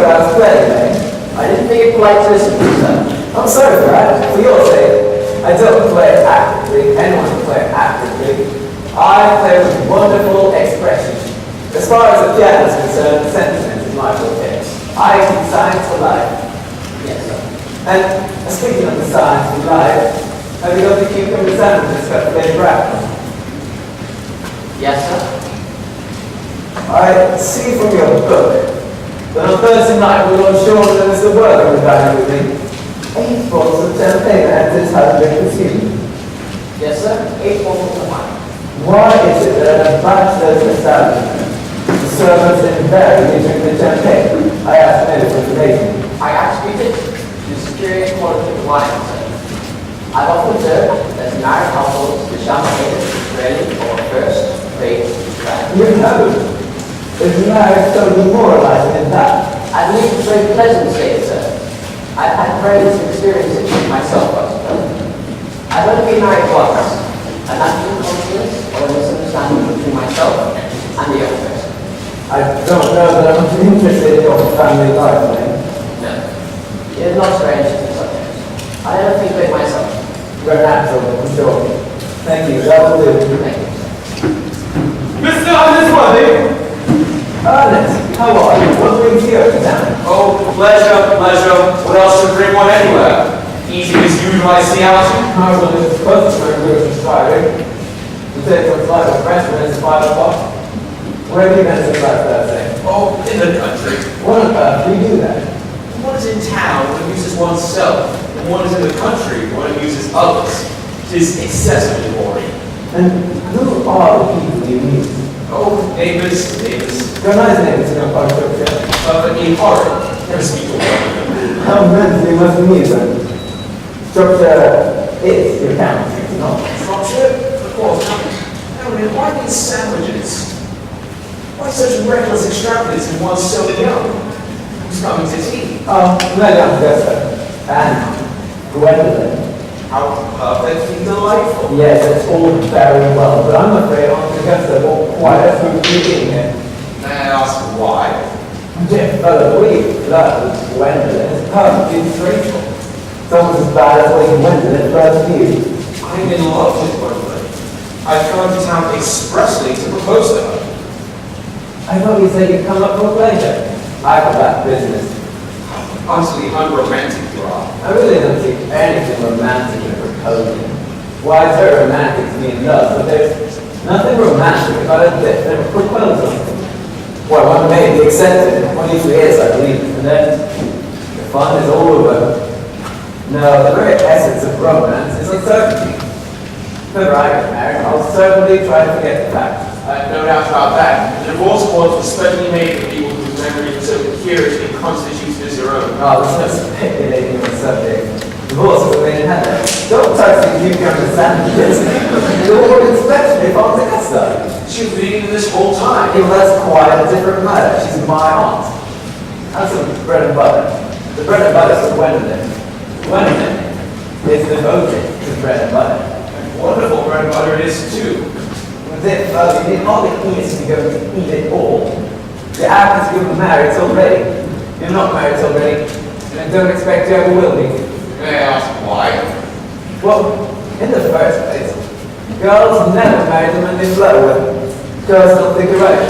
what I was playing, mate. I didn't think it polite to listen to you, sir. I'm sorry for that. For your sake, I don't play it actively. Anyone can play it actively. I play with wonderful expression. As far as the piano is concerned, sentiment is my forte. I keep science alive. Yes, sir. And speaking of the science of life, have you got the cucumber sandwiches cut today, Bracknell? Yes, sir. I see from your book that on Thursday night we Lord Sean and Mr. Worthing were dining with me. 8 bottles of champagne and this has been consumed. Yes, sir. 8 bottles of wine. Why is it that at a bachelor's establishment, the servants invariably drink the champagne? I asked Mary for information. I attribute it to the superior quality of the wine, sir. I've often observed that in married households, the champagne is rarely or first rate brand. You haven't. Is marriage so demoralizing than that? I believe it's very pleasant to say it, sir. I've had very little experience in it myself, I suppose. I've only been married once, and that's been confidence or a misunderstanding between myself and the young person. I don't know that I'm interested in your family life, mate. No. It is not very interesting subject. I never think of it myself. You're natural, I'm sure. Thank you, that will do. Thank you, sir. Mr. Worthing! Ernest, how are you? What brings you to town? Oh, pleasure, pleasure. What else should bring one anywhere? Easy as usual, I see out. How will this customer go to striving? You take some flight of Frenchman at 5 o'clock? Where have you been since last Thursday? Oh, in the country. What on earth do you do then? One is in town, one uses oneself. And one is in the country, one uses others. It is excessively boring. And who are the people you meet? Oh, neighbors, neighbors. Your nice neighbors in your part of Yorkshire. But in horror, never speak a word. How mentally must you meet them? Yorkshire is your county, no? Shropshire? Of course. Now, why these sandwiches? Why such reckless extravagance in one so young? Who's coming to tea? Oh, well, young Jessica. And Gwendolyn. How perfectly delightful. Yes, it's all very well, but I'm afraid Aunt Augusta won't quite approve of you being here. May I ask why? Jeff, we love Gwendolyn is perfectly disgraceful. It's almost as bad as when Gwendolyn first knew. I'm in love with Gwendolyn. I've come to town expressly to propose to her. I thought you said you'd come up for pleasure. I got that business. Utterly unromantic you are. I really don't see anything romantic in proposing. Why, it's very romantic to be in love, but there's nothing romantic about a definite proposal. Well, one may be accepted, one usually is, I believe, and then the fun is all over. No, the very essence of romance is uncertainty. If ever I get married, I'll certainly try to forget the fact. I have no doubt about that. The divorce court was specially made for people whose memory is so curious and constituted as your own. Oh, there's no speculating on the subject. Divorce is a way in heaven. Don't touch the cucumber sandwiches. The Lord inspects me if I'm the custard. She's been eating this whole time. Yeah, well, that's quite a different matter. She's my aunt. Have some bread and butter. The bread and butter is Gwendolyn. Gwendolyn is devoted to bread and butter. And wonderful bread and butter it is too. With it, you need all the ease to go to eat it all. The act is you're married already. You're not married already, and I don't expect you ever will be. May I ask why? Well, in the first place, girls never marry the men they flirt with. Girls don't think you're right.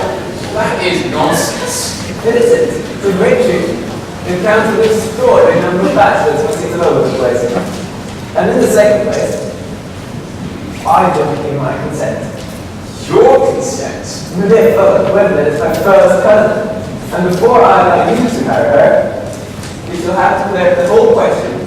That is nonsense. It isn't. It's a great truth. You encounter an extraordinary number of bachelors once it's all over the place. And in the second place, I don't give my consent. Your consent? My dear fellow, Gwendolyn is my first cousin. And before I allow you to marry her, you shall have to clear the whole question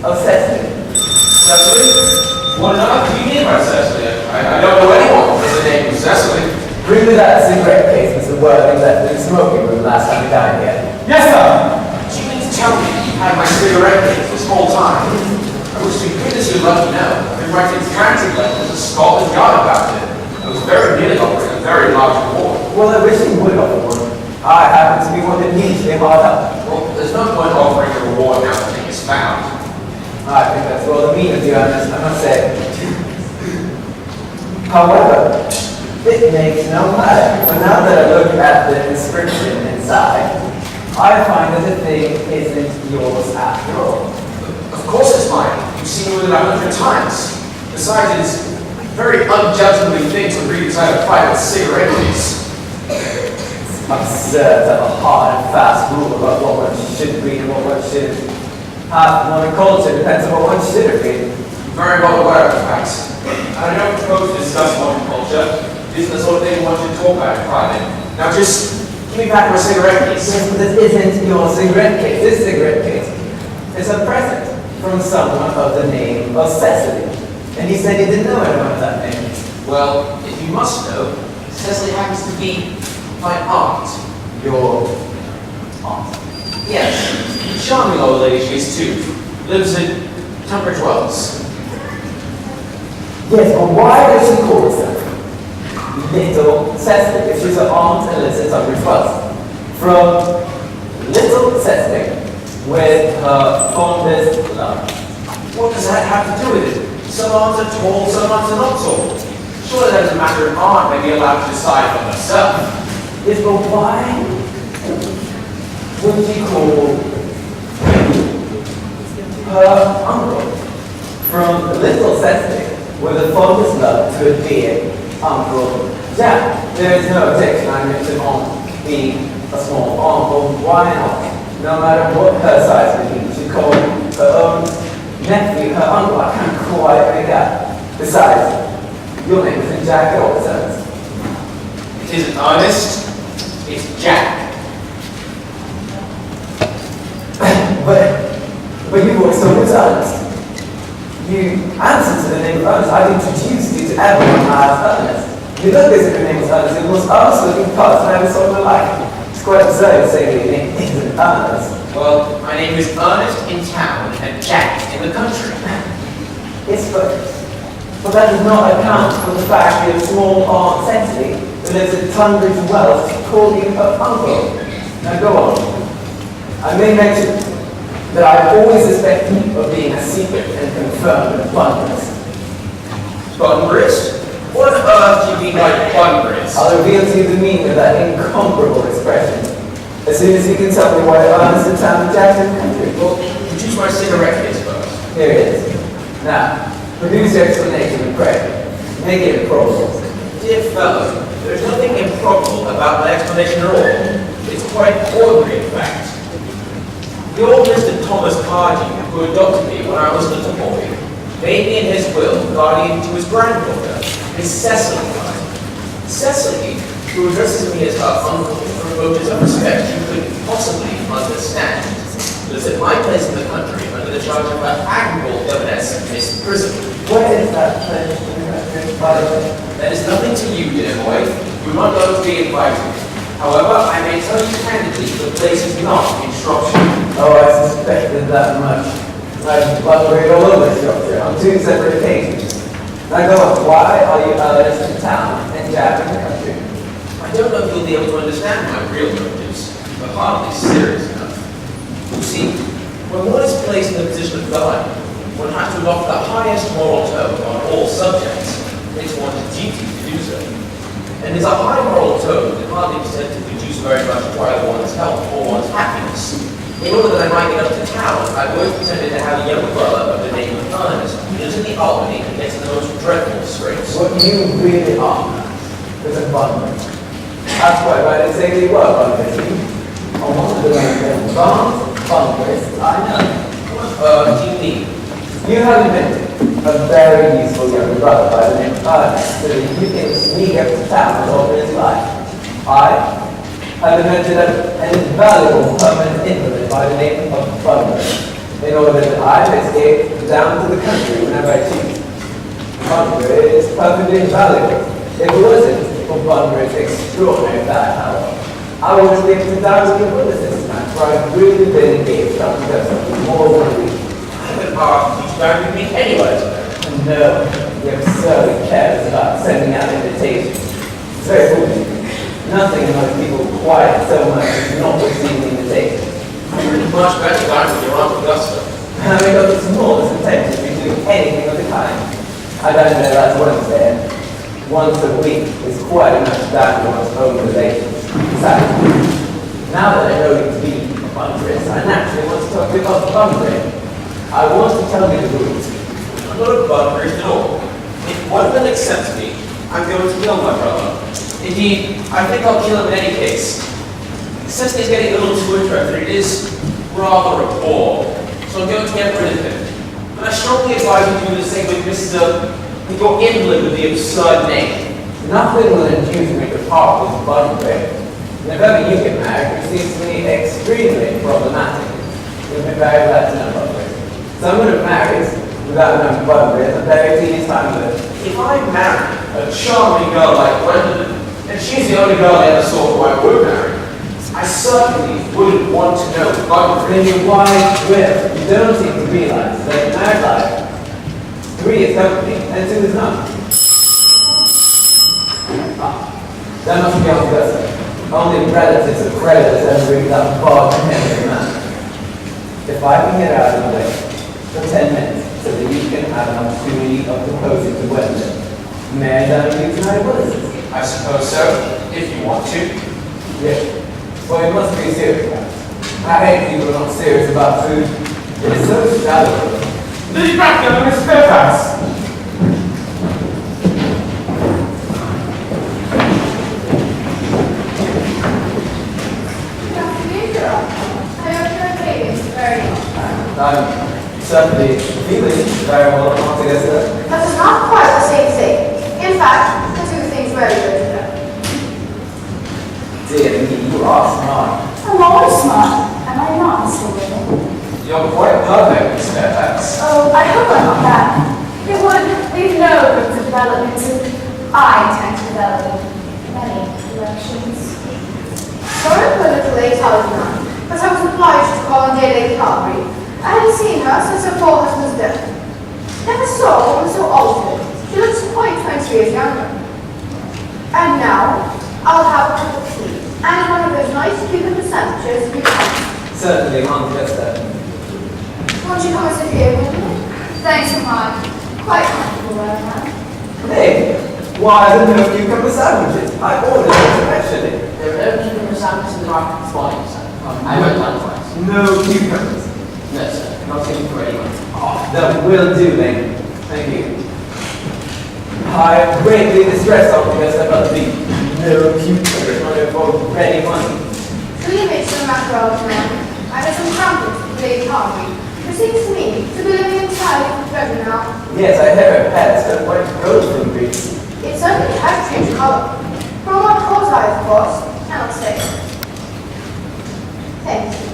of Cecily. Cecily? What on earth do you mean by Cecily? I don't know anyone with the name of Cecily. Bring me that cigarette case Mr. Worthing left in the smoking room last time he dined here. Yes, sir! Do you mean to tell me you had my cigarette case this whole time? I wish to goodness you'd let me know. I've been writing frantic letters to Scotland Yard about it. I was very nearly offering a very large reward. Well, I wish you would offer one. I happen to be one that needs to be hard up. Well, there's no point offering a reward now the thing is found. I think that's rather mean of you, Ernest, I must say. However, it makes no matter. For now that I look at the inscription inside, I find that the thing isn't yours after all. Of course it's mine. You've seen me with it 100 times. Besides, it's a very unjudgmenly thing to read inside a private cigarette case. It's absurd to have a hard and fast rule about what one should read and what one shouldn't. Half modern culture depends on what one should read. Very well aware of the facts. I don't propose to discuss modern culture. This is the sort of thing we want you to talk about in private. Now just give me back my cigarette case. Yes, but this isn't your cigarette case. This cigarette case is a present from someone of the name of Cecily. And he said he didn't know anyone of that name. Well, if you must know, Cecily happens to be my aunt. Your aunt. Yes, charming old lady she is too. Lives in Tunbridge Wells. Yes, but why does she call herself Little Cecily if she's her aunt and lives in Tunbridge Wells? From Little Cecily with her fondest love. What does that have to do with it? Some aunts are tall, some aunts are not tall. Surely that doesn't matter an aunt may be allowed to decide for herself. Yes, but why would she call her uncle from Little Cecily with the fondest love to a dear Uncle Jack? There is no objection I mentioned on being a small uncle. Why not? No matter what her size may be, she called her own nephew her uncle. I can't quite make out. Besides, your name isn't Jack at all, sir. It isn't Ernest, it's Jack. But you were so Ernest. You answered to the name of Ernest. I've introduced you to everyone as Ernest. You look as if your name was Ernest. You're the most honest-looking person I ever saw in my life. It's quite absurd to say that your name isn't Ernest. Well, my name is Ernest in town and Jack in the country. Yes, but that does not account for the fact that your small aunt Cecily, who lives at Tunbridge Wells, called you her uncle. Now go on. I may mention that I always suspect you of being a secret and confirmed bunnerist. Bunnerist? What on earth do you mean by bunnerist? I'll reveal to you the meaning of that incomparable expression as soon as you can tell me why Ernest and Sam and Jack in the country. Well, produce my cigarette case first. Here it is. Now, produce your explanation and pray. Make it improbable. Dear fellow, there's nothing improbable about my explanation at all. It's quite ordinary, in fact. The old Mr. Thomas Cardew, who adopted me when I was a little boy, made me in his will guardian to his granddaughter, Miss Cecily Cardew. Cecily, who addresses me as her uncle from motives of respect you couldn't possibly understand, lives at my place in the country under the charge of her admirable governess, Miss Prism. Where is that place? By the way? That is nothing to you, dear boy. You are not going to be invited. However, I may tell you candidly, the place is not in Shropshire. Oh, I suspected that much. I've blubbered all over Shropshire on two separate occasions. Now go on, why are you Ernest in town and Jack in the country? I don't know if you'll be able to understand my real motives, but hardly serious enough. You see, when one is placed in the position of guardian, one has to adopt the highest moral tone on all subjects. It's one's duty to do so. And there's a high moral tone that hardly is said to produce very much for either one's health or one's happiness. In order that I might get up to town, I've always pretended to have a young brother of the name of Ernest who lives in the Albany and gets in the most dreadful scrapes. What you really are is a bunnerist. That's quite right, they say they were bunnerist. On one of the most advanced bunnerist I know. What do you mean? You have invented a very useful young brother by the name of Ernest, so that you can sneak up to town and alter his life. I have invented an invaluable permanent invalid by the name of Bunbury, in order that I may escape down to the country whenever I choose. Bunbury is perfectly invaluable. If it wasn't for Bunbury's extraordinary bad health, I would have been able to die with your brother this time, for I've really been engaged up to something more than a week. I would ask you to dine with me anyway. No, you're so careless about sending out invitations. It's very foolish. Nothing annoys people quite so much as not receiving invitations. You would much better dine with your Aunt Augusta. Having got the smallest intention of doing anything of the kind. I don't know that's Wednesday. Once a week is quite enough to dine with one's own relations. Besides, now that I know you to be Bunbury's, I naturally want to talk to you about Bunbury. I want to tell you the rules. I'm not a Bunbury at all. If one will accept me, I'm going to kill my brother. Indeed, I think I'll kill him in any case. Since he's getting a little too interested, it is rather a bore, so I'm going to get rid of him. And I strongly advise you to do the same with with your invalid with the absurd name. Nothing will induce me to part with Bunbury. And if ever you get married, which seems to me extremely problematic, you'll be very glad to know Bunbury. Someone who marries without knowing Bunbury is a very tedious time of it. If I marry a charming girl like Gwendolyn, and she's the only girl I ever saw who I would marry, I certainly wouldn't want to know Bunbury. Then your wife will. You don't seem to realize that in married life, 3 is company and 2 is none. That must be on the only relatives of creditors ever bring that far from every man. If I can get out of the way for 10 minutes so that you can have an opportunity of proposing to Gwendolyn, may I dine with you tonight, what is it? I suppose so, if you want to. Yes. Well, you must be serious about it. I hate people who are not serious about food. It is so shallow. Lady Bracknell and Miss Fairfax. I'm certainly feeling very well not together. That is not quite the same thing. In fact, the 2 things very good together. Dear me, you are smart. I'm always smart. Am I not, Mr. Whitman? You're quite perfect, Miss Fairfax. Oh, I hope I'm not bad. It would leave no room for development, and I tend to develop in many directions. Sorry for a little late, Algernon, but I was obliged to call on dear Lady Carberry. I hadn't seen her since her poor husband's death. Never saw a woman so altered. She looks quite 20 years younger. And now, I'll have a cup of tea and one of those nice cucumber sandwiches you can. Certainly, Aunt Augusta. Won't you come and sit here with me? Thanks, Mamma. Quite comfortable where I am. Hey, why are there no cucumber sandwiches? I ordered them actually. There were no cucumber sandwiches in the market this morning, sir. I went down twice. No cucumbers. No, sir. Not taken for anyone. Oh, that will do, lady. Thank you. I am greatly distressed, Aunt Augusta, about the no cucumbers running for ready money. To leave it to the matter of man, I had some crumpets with Lady Carberry, who seems to me to be living entirely from Bracknell. Yes, I have a pet, but what goes from Greece? It certainly has changed colour. From what cause I, of course, cannot say. Thank you.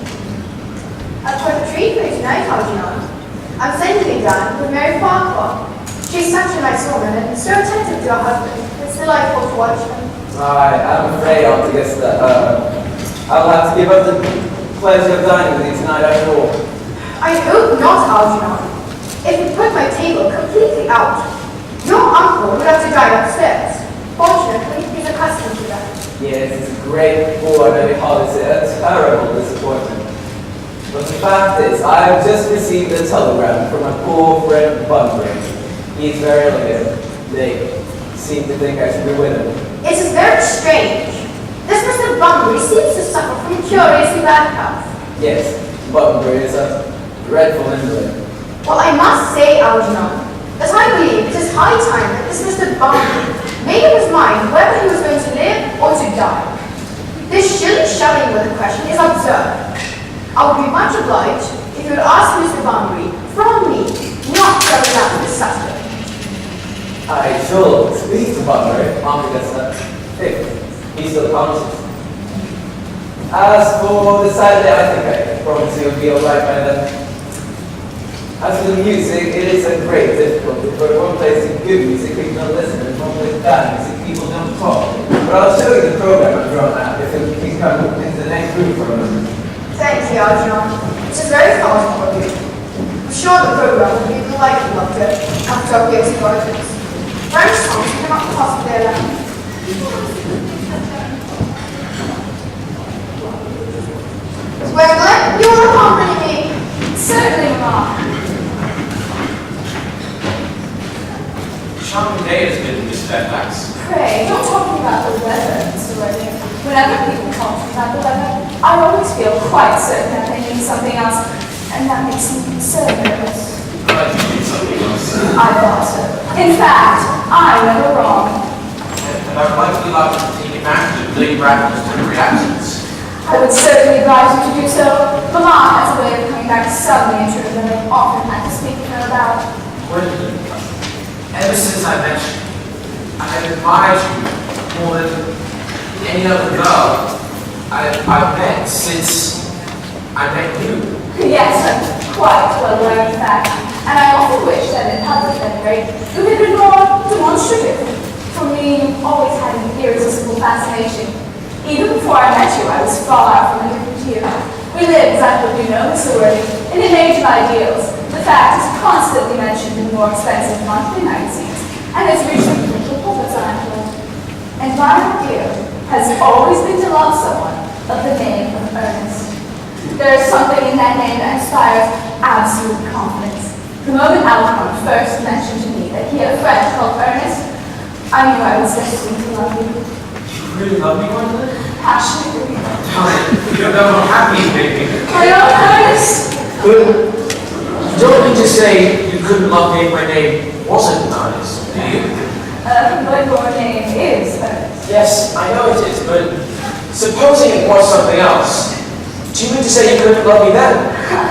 I've got a treat for you tonight, Algernon. I'm sending it down with Mary Farquhar. She's such a nice woman and so attentive to her husband. It's delightful to watch her. I'm afraid, Aunt Augusta, I'll have to give up the pleasure of dining with you tonight after all. I hope not, Algernon. If you put my table completely out, your uncle would have to drive upstairs. Fortunately, he's accustomed to that. Yes, it's a great bore, and it's a terrible disappointment. But the fact is, I have just received a telegram from my poor friend Bunbury. He's very ill. They seem to think I should be with him. It is very strange. This Mr. Bunbury seems to suffer from curiously bad health. Yes, Bunbury is a dreadful invalid. Well, I must say, Algernon, that I believe it is high time that this Mr. Bunbury made up his mind whether he was going to live or to die. This shilly-shallying with the question is absurd. I would be much obliged if you would ask Mr. Bunbury from me not to go out this Saturday. I shall speak to Bunbury, Aunt Augusta, if he's still conscious. As for the Saturday, I think I promise you'll be alright by then. As for the music, it is a great difficulty, for one place in good music people don't listen, and one place bad music people don't talk. But I'll show you the program I've drawn out if you can come into the next room for a moment. Thank you, Algernon. It is very thoughtful of you. I'm sure the program will be delightful after our year's projects. French songs cannot possibly allow. Gwendolyn, you will accompany me. Certainly, Mamma. Charming day has been, Miss Fairfax. Pray, don't talk about the weather, Mr. Redding. Whenever people talk to me about the weather, I always feel quite certain that they mean something else, and that makes me so nervous. I thought so. In fact, I'm never wrong. And I would likely like to take advantage of Lady Bracknell's temporary absence. I would certainly advise you to do so. Mamma has a way of coming back suddenly into room that I've often had to speak to her about. Ever since I met you, I have admired you more than any other girl I've met since I met you. Yes, I'm quite well aware of that. And I often wish that in public at any rate, you had been more demonstrative. For me, you've always had an irresistible fascination. Even before I met you, I was far from indifferent to you. We live, as I hope you know, Mr. Worthing, in an age of ideals. The fact is constantly mentioned in the more expensive monthly magazines, and has reached the political pulpits, I'm told. And my ideal has always been to love someone of the name of Ernest. There is something in that name that inspires absolute confidence. The moment Alcon first mentioned to me that he had a friend called Ernest, I knew I was destined to love you. You really love me, Gwendolyn? Passionately. You don't know how happy you make me. I know, Ernest. You don't mean to say you couldn't love me if my name wasn't Ernest, do you? But your name is Ernest. Yes, I know it is, but supposing it was something else, do you mean to say you couldn't love me then?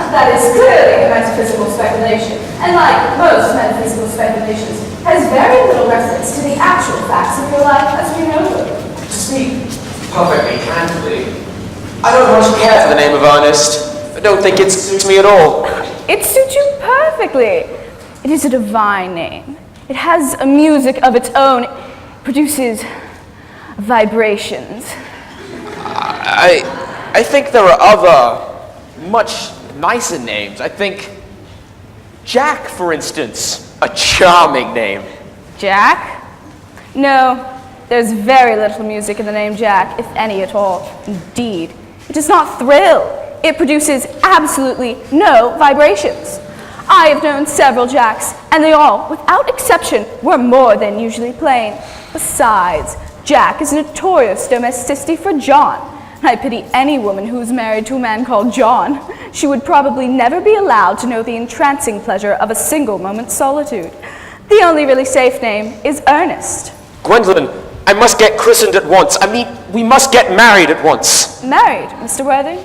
That is clearly a metaphysical speculation, and like most metaphysical speculations, has very little reference to the actual facts of your life as we know them. To speak perfectly candidly, I don't much care for the name of Ernest. I don't think it suits me at all. It suits you perfectly. It is a divine name. It has a music of its own. It produces vibrations. I think there are other, much nicer names. I think Jack, for instance, a charming name. Jack? No, there's very little music in the name Jack, if any at all. Indeed, it does not thrill. It produces absolutely no vibrations. I have known several Jacks, and they all, without exception, were more than usually plain. Besides, Jack is notorious domesticity for John. I pity any woman who is married to a man called John. She would probably never be allowed to know the entrancing pleasure of a single moment's solitude. The only really safe name is Ernest. Gwendolyn, I must get christened at once. I mean, we must get married at once. Married, Mr. Worthing?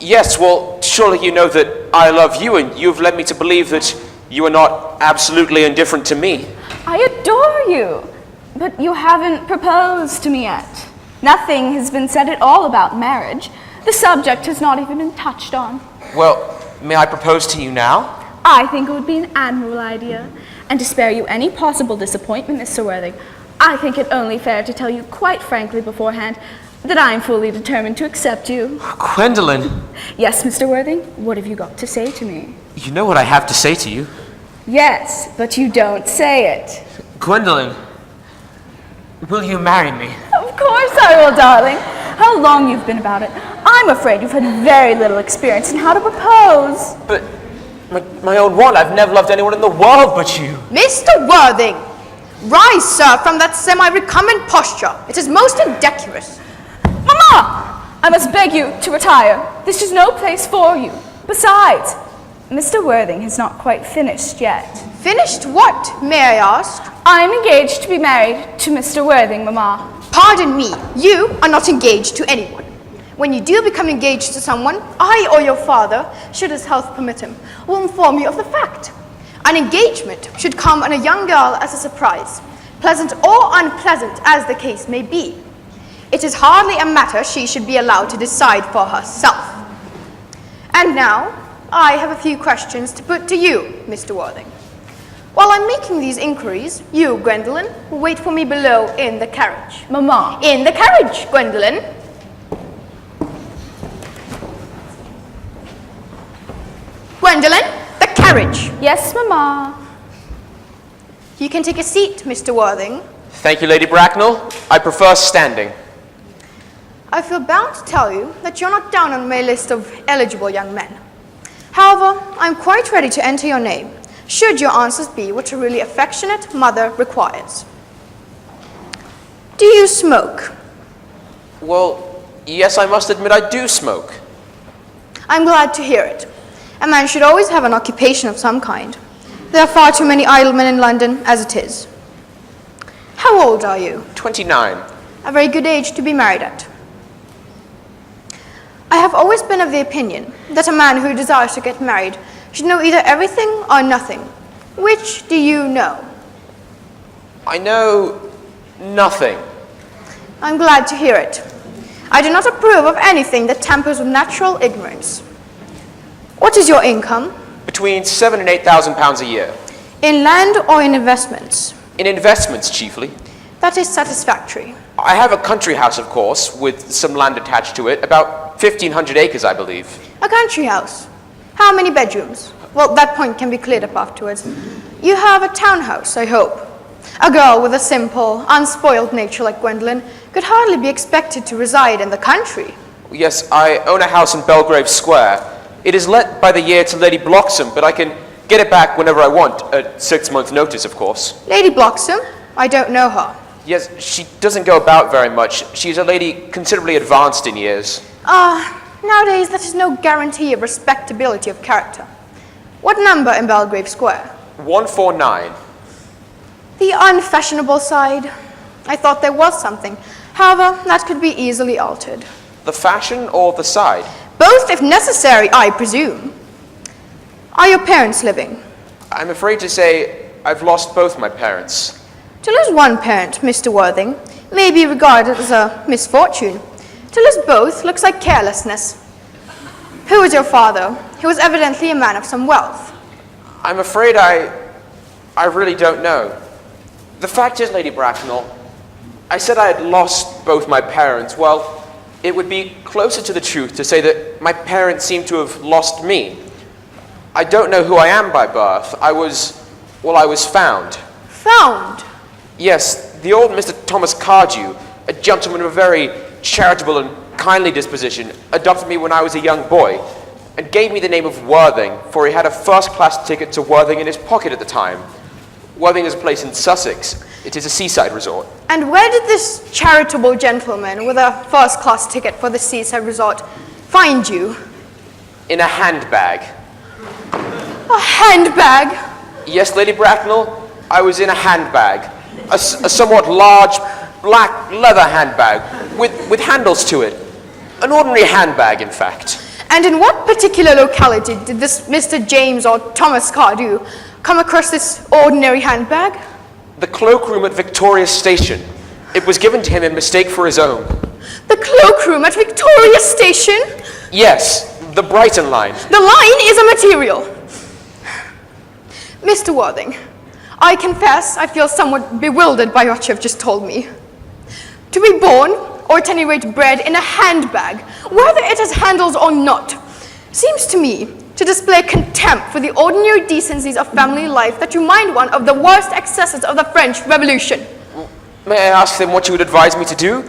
Yes, well, surely you know that I love you, and you've led me to believe that you are not absolutely indifferent to me. I adore you, but you haven't proposed to me yet. Nothing has been said at all about marriage. The subject has not even been touched on. Well, may I propose to you now? I think it would be an admirable idea. And to spare you any possible disappointment, Mr. Worthing, I think it only fair to tell you quite frankly beforehand that I am fully determined to accept you. Gwendolyn, Yes, Mr. Worthing, what have you got to say to me? you know what I have to say to you. Yes, but you don't say it. Gwendolyn, will you marry me? Of course I will, darling. How long you've been about it. I'm afraid you've had very little experience in how to propose. But, my own one, I've never loved anyone in the world but you. Mr. Worthing, rise, sir, from that semi-recumbent posture. It is most indecorous. Mama! I must beg you to retire. This is no place for you. Besides, Mr. Worthing has not quite finished yet. Finished what, may I ask? I'm engaged to be married to Mr. Worthing, Mama. Pardon me, you are not engaged to anyone. When you do become engaged to someone, I or your father, should his health permit him, will inform you of the fact. An engagement should come on a young girl as a surprise, pleasant or unpleasant as the case may be. It is hardly a matter she should be allowed to decide for herself. And now, I have a few questions to put to you, Mr. Worthing. While I'm making these inquiries, you, Gwendolyn, will wait for me below in the carriage. Mama. In the carriage, Gwendolyn. Gwendolyn, the carriage. Yes, Mama. You can take a seat, Mr. Worthing. Thank you, Lady Bracknell. I prefer standing. I feel bound to tell you that you're not down on my list of eligible young men. However, I'm quite ready to enter your name, should your answers be what a really affectionate mother requires. Do you smoke? Well, Yes, I must admit I do smoke. I'm glad to hear it. A man should always have an occupation of some kind. There are far too many idle men in London as it is. How old are you? 29. A very good age to be married at. I have always been of the opinion that a man who desires to get married should know either everything or nothing. Which do you know? I know nothing. I'm glad to hear it. I do not approve of anything that tampers with natural ignorance. What is your income? Between £7,000 and £8,000 a year. In land or in investments? In investments, chiefly. That is satisfactory. I have a country house, of course, with some land attached to it, about 1,500 acres, I believe. A country house. How many bedrooms? Well, that point can be cleared up afterwards. You have a townhouse, I hope. A girl with a simple, unspoiled nature like Gwendolyn could hardly be expected to reside in the country. Yes, I own a house in Belgrave Square. It is let by the year to Lady Bloxham, but I can get it back whenever I want, at 6 months' notice, of course. Lady Bloxham? I don't know her. Yes, she doesn't go about very much. She's a lady considerably advanced in years. Nowadays that is no guarantee of respectability of character. What number in Belgrave Square? 149. The unfashionable side. I thought there was something. However, that could be easily altered. The fashion or the side? Both, if necessary, I presume. Are your parents living? I'm afraid to say I've lost both my parents. To lose one parent, Mr. Worthing, may be regarded as a misfortune. To lose both looks like carelessness. Who was your father? He was evidently a man of some wealth. I'm afraid I really don't know. The fact is, Lady Bracknell, I said I had lost both my parents. Well, it would be closer to the truth to say that my parents seem to have lost me. I don't know who I am by birth. I was found. Found? Yes, the old Mr. Thomas Cardew, a gentleman of a very charitable and kindly disposition, adopted me when I was a young boy and gave me the name of Worthing, for he had a first-class ticket to Worthing in his pocket at the time. Worthing is a place in Sussex. It is a seaside resort. And where did this charitable gentleman with a first-class ticket for the seaside resort find you? In a handbag. A handbag? Yes, Lady Bracknell, I was in a handbag. A somewhat large black leather handbag with handles to it. An ordinary handbag, in fact. And in what particular locality did this Mr. James or Thomas Cardew come across this ordinary handbag? The cloakroom at Victoria Station. It was given to him in mistake for his own. The cloakroom at Victoria Station? Yes, the Brighton line. The line is a material. Mr. Worthing, I confess I feel somewhat bewildered by what you have just told me. To be born, or at any rate bred, in a handbag, whether it has handles or not, seems to me to display contempt for the ordinary decencies of family life that remind one of the worst excesses of the French Revolution. May I ask then what you would advise me to do?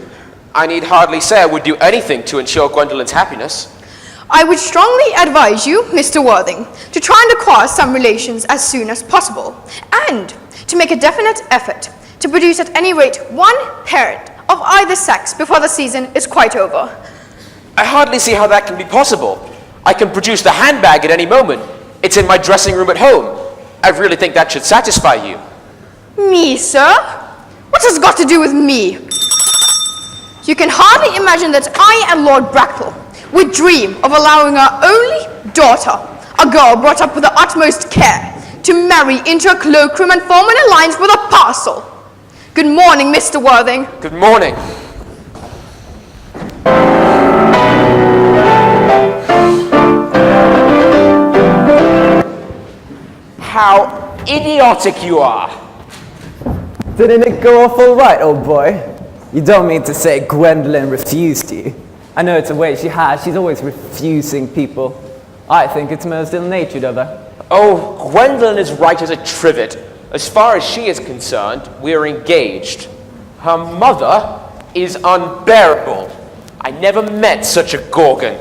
I need hardly say I would do anything to ensure Gwendolyn's happiness. I would strongly advise you, Mr. Worthing, to try and acquire some relations as soon as possible, and to make a definite effort to produce at any rate one parent of either sex before the season is quite over. I hardly see how that can be possible. I can produce the handbag at any moment. It's in my dressing room at home. I really think that should satisfy you. Me, sir? What has got to do with me? You can hardly imagine that I and Lord Bracknell would dream of allowing our only daughter, a girl brought up with the utmost care, to marry into a cloakroom and form an alliance with a parcel. Good morning, Mr. Worthing. Good morning. How idiotic you are! Didn't it go off all right, old boy? You don't mean to say Gwendolyn refused you? I know it's a way she has. She's always refusing people. I think it's most ill-natured of her. Oh, Gwendolyn is right as a trivet. As far as she is concerned, we are engaged. Her mother is unbearable. I never met such a gorgon.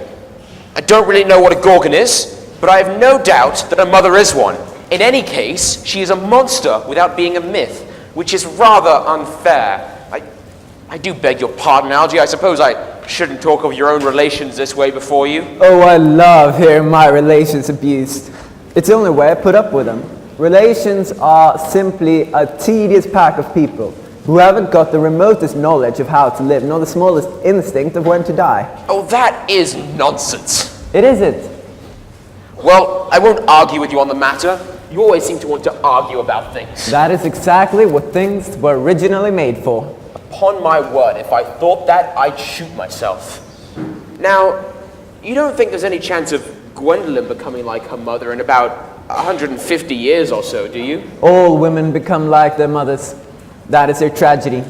I don't really know what a gorgon is, but I have no doubt that her mother is one. In any case, she is a monster without being a myth, which is rather unfair. I do beg your pardon, Algy. I suppose I shouldn't talk of your own relations this way before you. Oh, I love hearing my relations abused. It's the only way I put up with them. Relations are simply a tedious pack of people who haven't got the remotest knowledge of how to live, nor the smallest instinct of when to die. Oh, that is nonsense. It isn't. Well, I won't argue with you on the matter. You always seem to want to argue about things. That is exactly what things were originally made for. Upon my word, if I thought that, I'd shoot myself. Now, you don't think there's any chance of Gwendolyn becoming like her mother in about 150 years or so, do you? All women become like their mothers. That is their tragedy.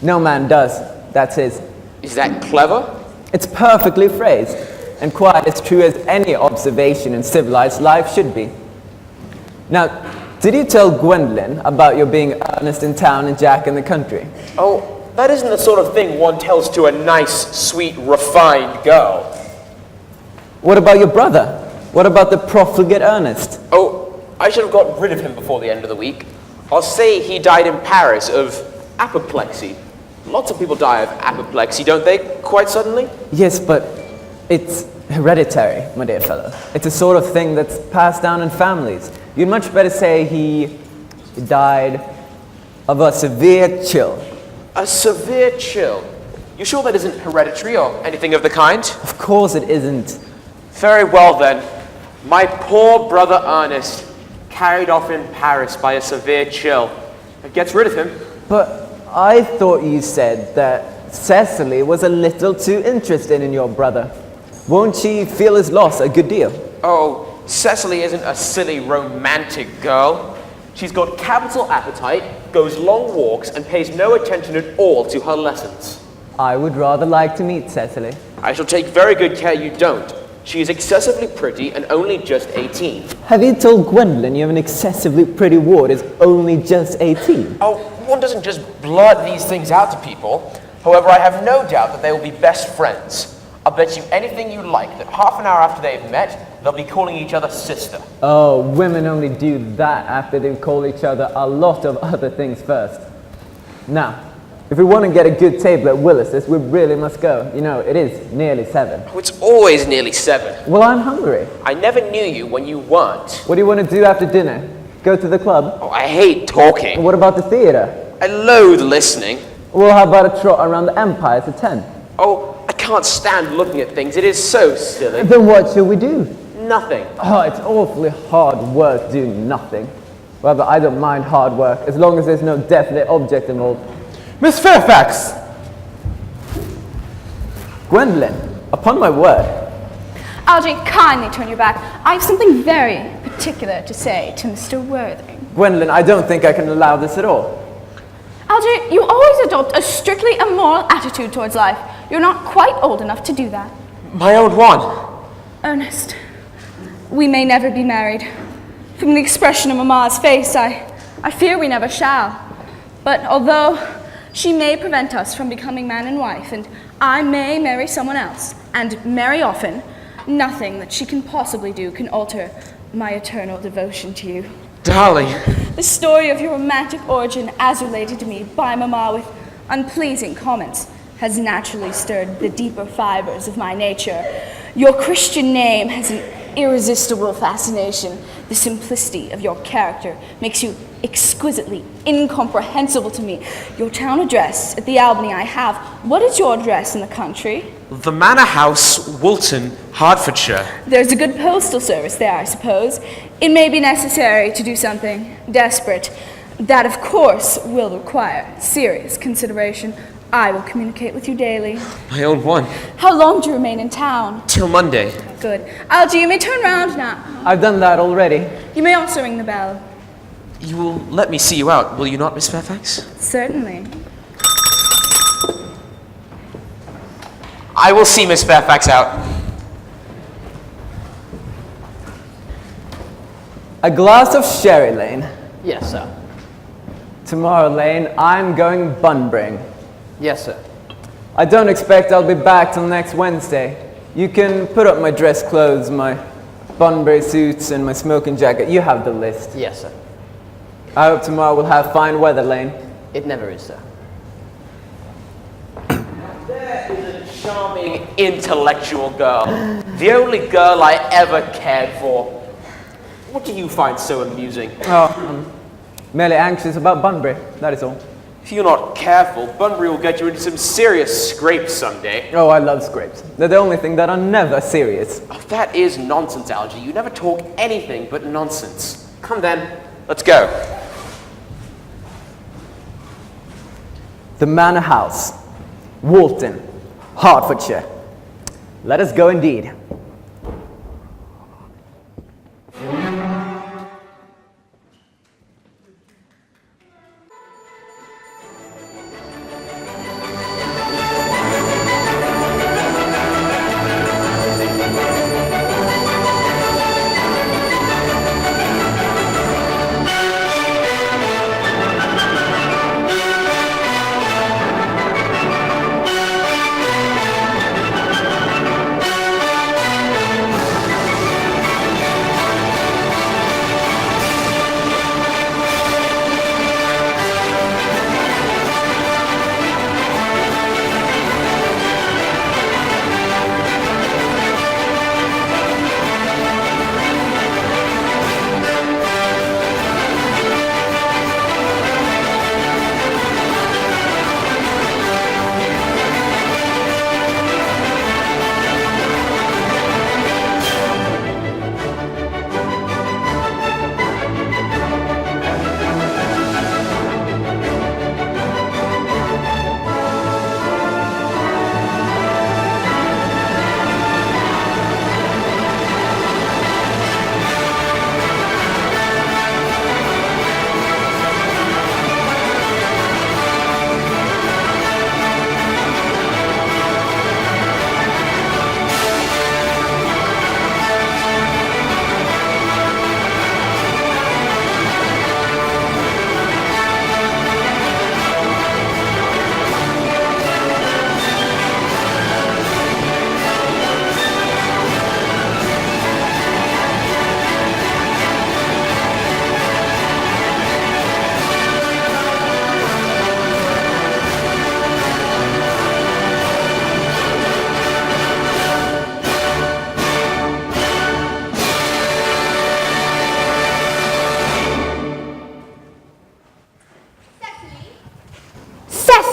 No man does. That's his. Is that clever? It's perfectly phrased, and quite as true as any observation in civilized life should be. Now, did you tell Gwendolyn about your being Ernest in town and Jack in the country? Oh, that isn't the sort of thing one tells to a nice, sweet, refined girl. What about your brother? What about the profligate Ernest? Oh, I should have got rid of him before the end of the week. I'll say he died in Paris of apoplexy. Lots of people die of apoplexy, don't they, quite suddenly? Yes, but it's hereditary, my dear fellow. It's a sort of thing that's passed down in families. You'd much better say he died of a severe chill. A severe chill? You sure that isn't hereditary or anything of the kind? Of course it isn't. Very well then. My poor brother Ernest, carried off in Paris by a severe chill. It gets rid of him. But I thought you said that Cecily was a little too interested in your brother. Won't she feel his loss a good deal? Oh, Cecily isn't a silly romantic girl. She's got capital appetite, goes long walks, and pays no attention at all to her lessons. I would rather like to meet Cecily. I shall take very good care you don't. She is excessively pretty and only just 18. Have you told Gwendolyn you have an excessively pretty ward is only just 18? Oh, one doesn't just blurt these things out to people. However, I have no doubt that they will be best friends. I'll bet you anything you like that half an hour after they've met, they'll be calling each other sister. Oh, women only do that after they call each other a lot of other things first. Now, if we want to get a good table at Willis's, we really must go. You know, it is nearly 7. Oh, it's always nearly 7. Well, I'm hungry. I never knew you when you weren't. What do you want to do after dinner? Go to the club? Oh, I hate talking. What about the theater? I loathe listening. Well, how about a trot around the Empire to 10? Oh, I can't stand looking at things. It is so silly. Then what shall we do? Nothing. Oh, it's awfully hard work doing nothing. Well, but I don't mind hard work, as long as there's no definite object involved. Miss Fairfax! Gwendolyn, upon my word. Algy, kindly turn your back. I have something very particular to say to Mr. Worthing. Gwendolyn, I don't think I can allow this at all. Algy, you always adopt a strictly immoral attitude towards life. You're not quite old enough to do that. My own one. Ernest, we may never be married. From the expression of Mamma's face, I fear we never shall. But although she may prevent us from becoming man and wife, and I may marry someone else, and marry often, nothing that she can possibly do can alter my eternal devotion to you. Darling. The story of your romantic origin, as related to me by Mamma with unpleasing comments, has naturally stirred the deeper fibers of my nature. Your Christian name has an irresistible fascination. The simplicity of your character makes you exquisitely incomprehensible to me. Your town address at the Albany I have. What is your address in the country? The Manor House, Woolton, Hertfordshire. There's a good postal service there, I suppose. It may be necessary to do something desperate. That, of course, will require serious consideration. I will communicate with you daily. My own one. How long do you remain in town? Till Monday. Good. Algy, you may turn round now. I've done that already. You may also ring the bell. You will let me see you out, will you not, Miss Fairfax? Certainly. I will see Miss Fairfax out. A glass of sherry, Lane. Yes, sir. Tomorrow, Lane, I'm going Bunburying. Yes, sir. I don't expect I'll be back till next Wednesday. You can put up my dress clothes, my Bunbury suits, and my smoking jacket. You have the list. Yes, sir. I hope tomorrow we'll have fine weather, Lane. It never is, sir. There is a charming, intellectual girl. The only girl I ever cared for. What do you find so amusing? Oh, I'm merely anxious about Bunbury, that is all. If you're not careful, Bunbury will get you into some serious scrapes someday. Oh, I love scrapes. They're the only thing that are never serious. Oh, that is nonsense, Algy. You never talk anything but nonsense. Come then, let's go. The Manor House, Walton, Hertfordshire. Let us go indeed.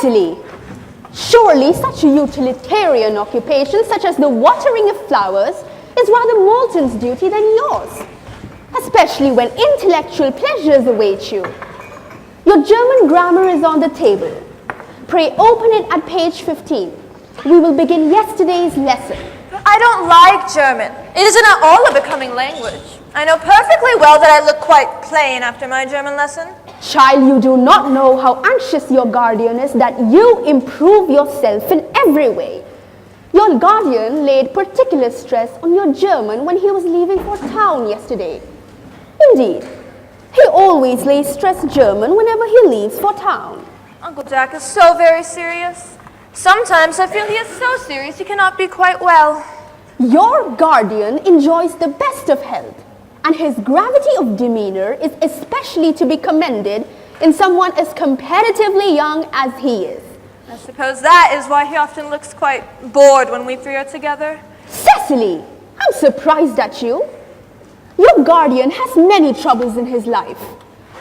Cecily, surely such a utilitarian occupation such as the watering of flowers is rather Moulton's duty than yours, especially when intellectual pleasures await you. Your German grammar is on the table. Pray open it at page 15. We will begin yesterday's lesson. I don't like German. It isn't at all a becoming language. I know perfectly well that I look quite plain after my German lesson. Child, you do not know how anxious your guardian is that you improve yourself in every way. Your guardian laid particular stress on your German when he was leaving for town yesterday. Indeed, he always lays stress German whenever he leaves for town. Uncle Jack is so very serious. Sometimes I feel he is so serious he cannot be quite well. Your guardian enjoys the best of health, and his gravity of demeanor is especially to be commended in someone as comparatively young as he is. I suppose that is why he often looks quite bored when we three are together. Cecily, I'm surprised at you. Your guardian has many troubles in his life.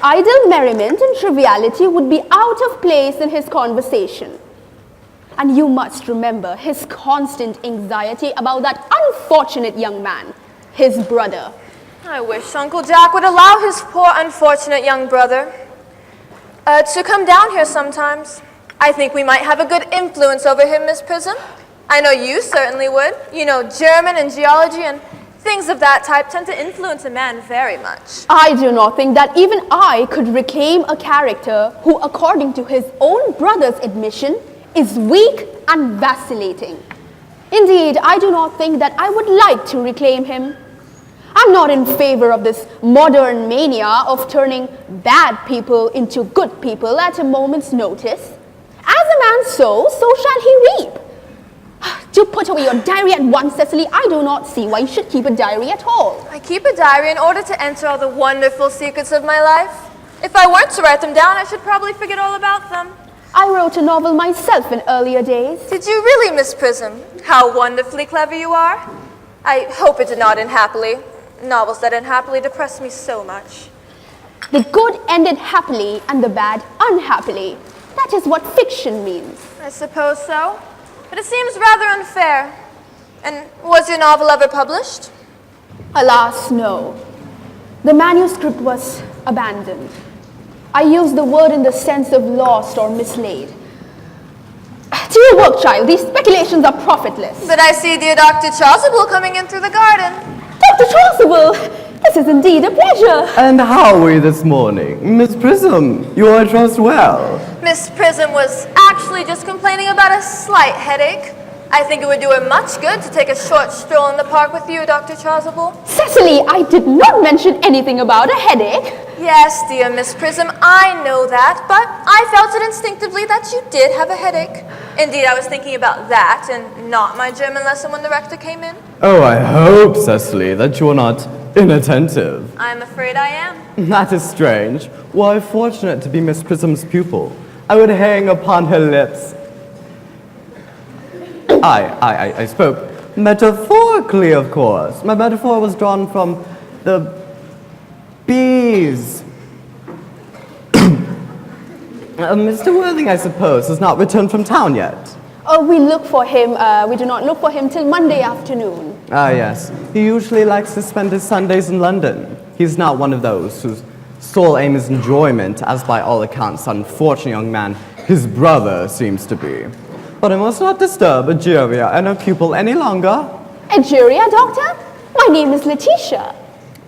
Idle merriment and triviality would be out of place in his conversation. And you must remember his constant anxiety about that unfortunate young man, his brother. I wish Uncle Jack would allow his poor unfortunate young brother to come down here sometimes. I think we might have a good influence over him, Miss Prism. I know you certainly would. You know, German and geology and things of that type tend to influence a man very much. I do not think that even I could reclaim a character who, according to his own brother's admission, is weak and vacillating. Indeed, I do not think that I would like to reclaim him. I'm not in favor of this modern mania of turning bad people into good people at a moment's notice. As a man sows, so shall he reap. Do put away your diary at once, Cecily. I do not see why you should keep a diary at all. I keep a diary in order to enter all the wonderful secrets of my life. If I weren't to write them down, I should probably forget all about them. I wrote a novel myself in earlier days. Did you really, Miss Prism? How wonderfully clever you are. I hope it did not end happily. Novels that end happily depress me so much. The good ended happily and the bad unhappily. That is what fiction means. I suppose so. But it seems rather unfair. And was your novel ever published? Alas, no. The manuscript was abandoned. I use the word in the sense of lost or mislaid. To your work, child. These speculations are profitless. But I see dear Dr. Chasuble coming in through the garden. Dr. Chasuble, this is indeed a pleasure. And how are we this morning? Miss Prism, you are dressed well. Miss Prism was actually just complaining about a slight headache. I think it would do her much good to take a short stroll in the park with you, Dr. Chasuble. Cecily, I did not mention anything about a headache. Yes, dear Miss Prism, I know that, but I felt it instinctively that you did have a headache. Indeed, I was thinking about that and not my German lesson when the rector came in. Oh, I hope, Cecily, that you are not inattentive. I'm afraid I am. That is strange. Why, fortunate to be Miss Prism's pupil. I would hang upon her lips. I spoke metaphorically, of course. My metaphor was drawn from the bees. Mr. Worthing, I suppose, has not returned from town yet. Oh, we look for him. We do not look for him till Monday afternoon. Ah, yes. He usually likes to spend his Sundays in London. He's not one of those whose sole aim is enjoyment, as by all accounts, unfortunate young man, his brother seems to be. But I must not disturb Egeria and her pupil any longer. Egeria, Doctor? My name is Letitia.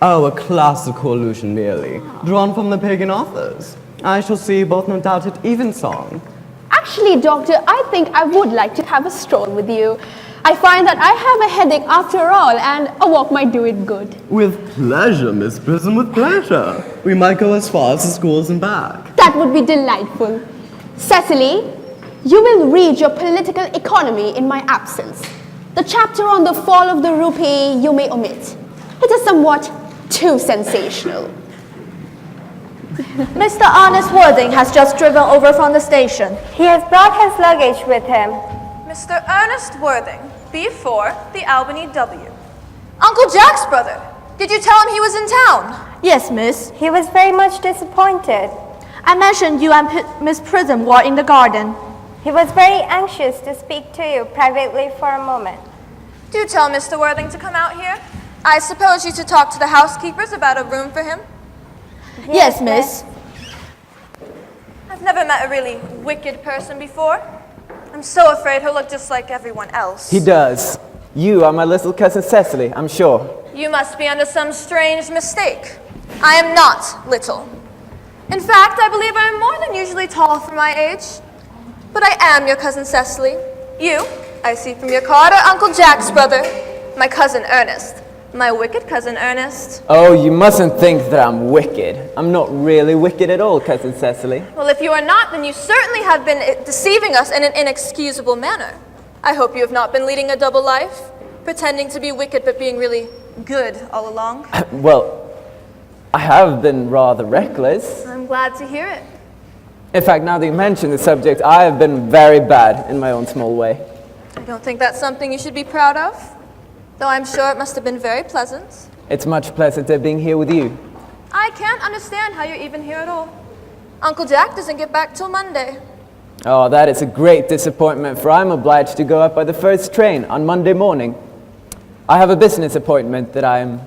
Oh, a classical allusion merely, drawn from the pagan authors. I shall see both no doubt at evensong. Actually, Doctor, I think I would like to have a stroll with you. I find that I have a headache after all, and a walk might do it good. With pleasure, Miss Prism, with pleasure. We might go as far as the schools and back. That would be delightful. Cecily, you will read your political economy in my absence. The chapter on the fall of the rupee you may omit. It is somewhat too sensational. Mr. Ernest Worthing has just driven over from the station. He has brought his luggage with him. Mr. Ernest Worthing, B4, the Albany W. Uncle Jack's brother. Did you tell him he was in town? Yes, miss. He was very much disappointed. I mentioned you and Miss Prism were in the garden. He was very anxious to speak to you privately for a moment. Do tell Mr. Worthing to come out here. I suppose you should talk to the housekeepers about a room for him. Yes, miss. I've never met a really wicked person before. I'm so afraid he'll look just like everyone else. He does. You are my little cousin Cecily, I'm sure. You must be under some strange mistake. I am not little. In fact, I believe I am more than usually tall for my age. But I am your cousin Cecily. You, I see from your card, are Uncle Jack's brother. My cousin Ernest. My wicked cousin Ernest. Oh, you mustn't think that I'm wicked. I'm not really wicked at all, cousin Cecily. Well, if you are not, then you certainly have been deceiving us in an inexcusable manner. I hope you have not been leading a double life, pretending to be wicked but being really good all along. Well, I have been rather reckless. I'm glad to hear it. In fact, now that you mention the subject, I have been very bad in my own small way. I don't think that's something you should be proud of, though I'm sure it must have been very pleasant. It's much pleasanter being here with you. I can't understand how you're even here at all. Uncle Jack doesn't get back till Monday. Oh, that is a great disappointment, for I'm obliged to go up by the first train on Monday morning. I have a business appointment that I am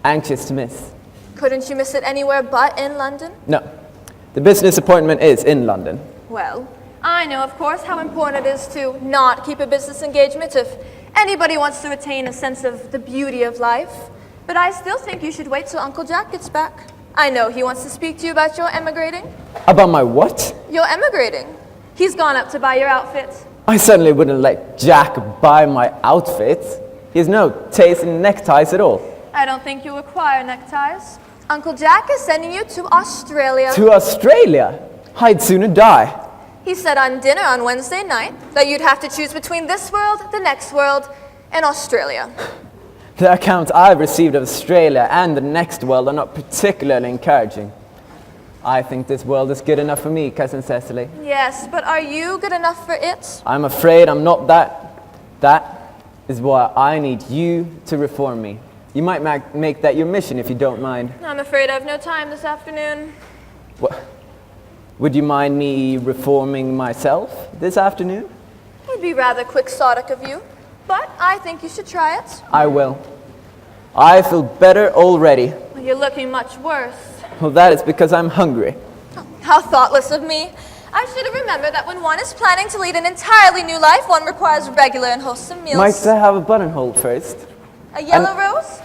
anxious to miss. Couldn't you miss it anywhere but in London? No, the business appointment is in London. Well, I know, of course, how important it is to not keep a business engagement if anybody wants to retain a sense of the beauty of life. But I still think you should wait till Uncle Jack gets back. I know he wants to speak to you about your emigrating. About my what? Your emigrating. He's gone up to buy your outfit. I certainly wouldn't let Jack buy my outfit. He has no taste in neckties at all. I don't think you require neckties. Uncle Jack is sending you to Australia. To Australia? I'd sooner die. He said on dinner on Wednesday night that you'd have to choose between this world, the next world, and Australia. The accounts I've received of Australia and the next world are not particularly encouraging. I think this world is good enough for me, Cousin Cecily. Yes, but are you good enough for it? I'm afraid I'm not that. That is why I need you to reform me. You might make that your mission if you don't mind. I'm afraid I've no time this afternoon. What? Would you mind me reforming myself this afternoon? It'd be rather quixotic of you, but I think you should try it. I will. I feel better already. Well, you're looking much worse. Well, that is because I'm hungry. How thoughtless of me. I should have remembered that when one is planning to lead an entirely new life, one requires regular and wholesome meals. Might I have a buttonhole first? A yellow rose?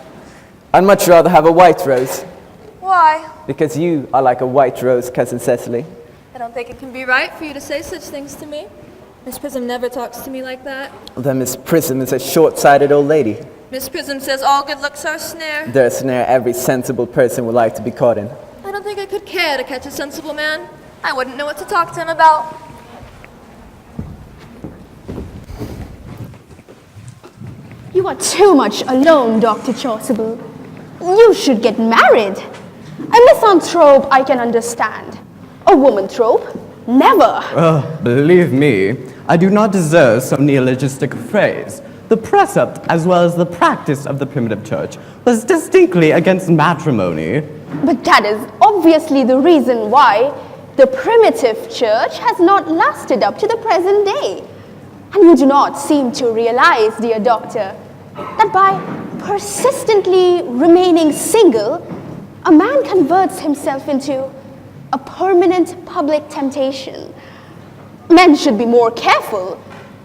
I'd much rather have a white rose. Why? Because you are like a white rose, Cousin Cecily. I don't think it can be right for you to say such things to me. Miss Prism never talks to me like that. Then Miss Prism is a short-sighted old lady. Miss Prism says all good looks are a snare. They're a snare every sensible person would like to be caught in. I don't think I could care to catch a sensible man. I wouldn't know what to talk to him about. You are too much alone, Dr. Chasuble. You should get married. A misanthrope I can understand. A womanthrope? Never. Believe me, I do not deserve some neologistic phrase. The precept, as well as the practice of the primitive church, was distinctly against matrimony. But that is obviously the reason why the primitive church has not lasted up to the present day. And you do not seem to realize, dear doctor, that by persistently remaining single, a man converts himself into a permanent public temptation. Men should be more careful.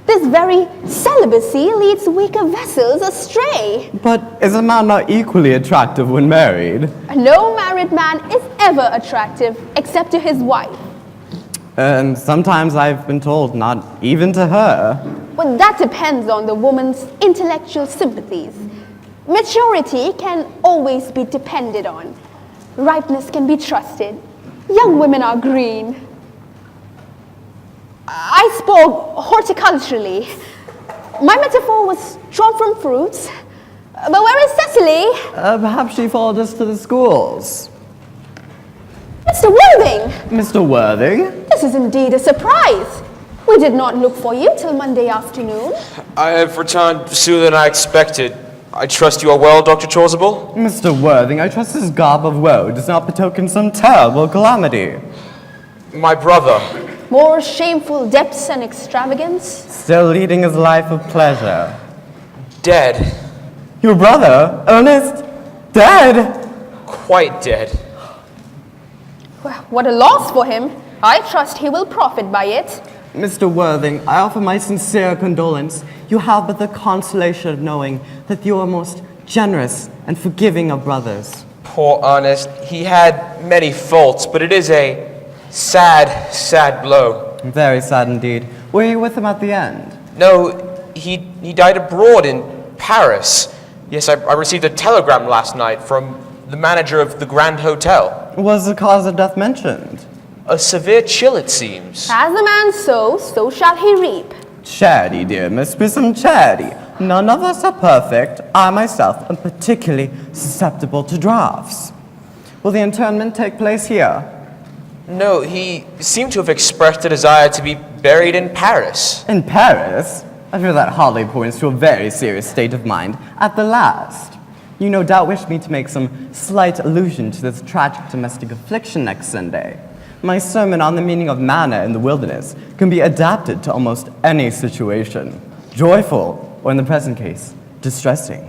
This very celibacy leads weaker vessels astray. But is a man not equally attractive when married? No married man is ever attractive except to his wife. And sometimes I've been told not even to her. Well, that depends on the woman's intellectual sympathies. Maturity can always be depended on. Ripeness can be trusted. Young women are green. I spoke horticulturally. My metaphor was drawn from fruits. But where is Cecily? Perhaps she followed us to the schools. Mr. Worthing! Mr. Worthing? This is indeed a surprise. We did not look for you till Monday afternoon. I have returned sooner than I expected. I trust you are well, Dr. Chasuble? Mr. Worthing, I trust this garb of woe does not betoken some terrible calamity. My brother. More shameful depths and extravagance? Still leading his life of pleasure. Dead. Your brother, Ernest, dead? Quite dead. Well, what a loss for him. I trust he will profit by it. Mr. Worthing, I offer my sincere condolence. You have but the consolation of knowing that you are most generous and forgiving of brothers. Poor Ernest. He had many faults, but it is a sad, sad blow. Very sad indeed. Were you with him at the end? No, he died abroad in Paris. Yes, I received a telegram last night from the manager of the Grand Hotel. Was the cause of death mentioned? A severe chill, it seems. As a man sows, so shall he reap. Charity, dear Miss Prism, charity. None of us are perfect. I myself am particularly susceptible to drafts. Will the interment take place here? No, he seemed to have expressed a desire to be buried in Paris. In Paris? I fear that hardly points to a very serious state of mind at the last. You no doubt wish me to make some slight allusion to this tragic domestic affliction next Sunday. My sermon on the meaning of manna in the wilderness can be adapted to almost any situation, joyful, or in the present case, distressing.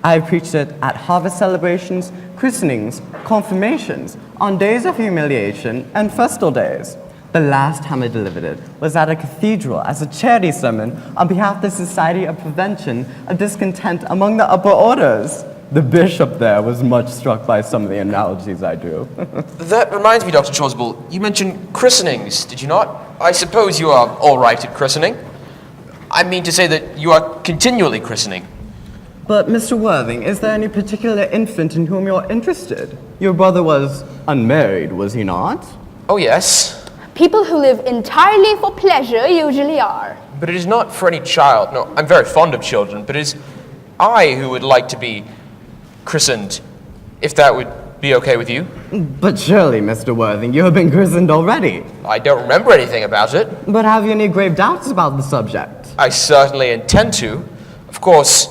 I have preached it at harvest celebrations, christenings, confirmations, on days of humiliation, and festal days. The last time I delivered it was at a cathedral as a charity sermon on behalf of the Society of Prevention of Discontent among the upper orders. The bishop there was much struck by some of the analogies I drew. That reminds me, Dr. Chasuble, you mentioned christenings, did you not? I suppose you are all right at christening. I mean to say that you are continually christening. But, Mr. Worthing, is there any particular infant in whom you're interested? Your brother was unmarried, was he not? Oh, yes. People who live entirely for pleasure usually are. But it is not for any child. No, I'm very fond of children, but it is I who would like to be christened, if that would be okay with you? But surely, Mr. Worthing, you have been christened already. I don't remember anything about it. But have you any grave doubts about the subject? I certainly intend to. Of course,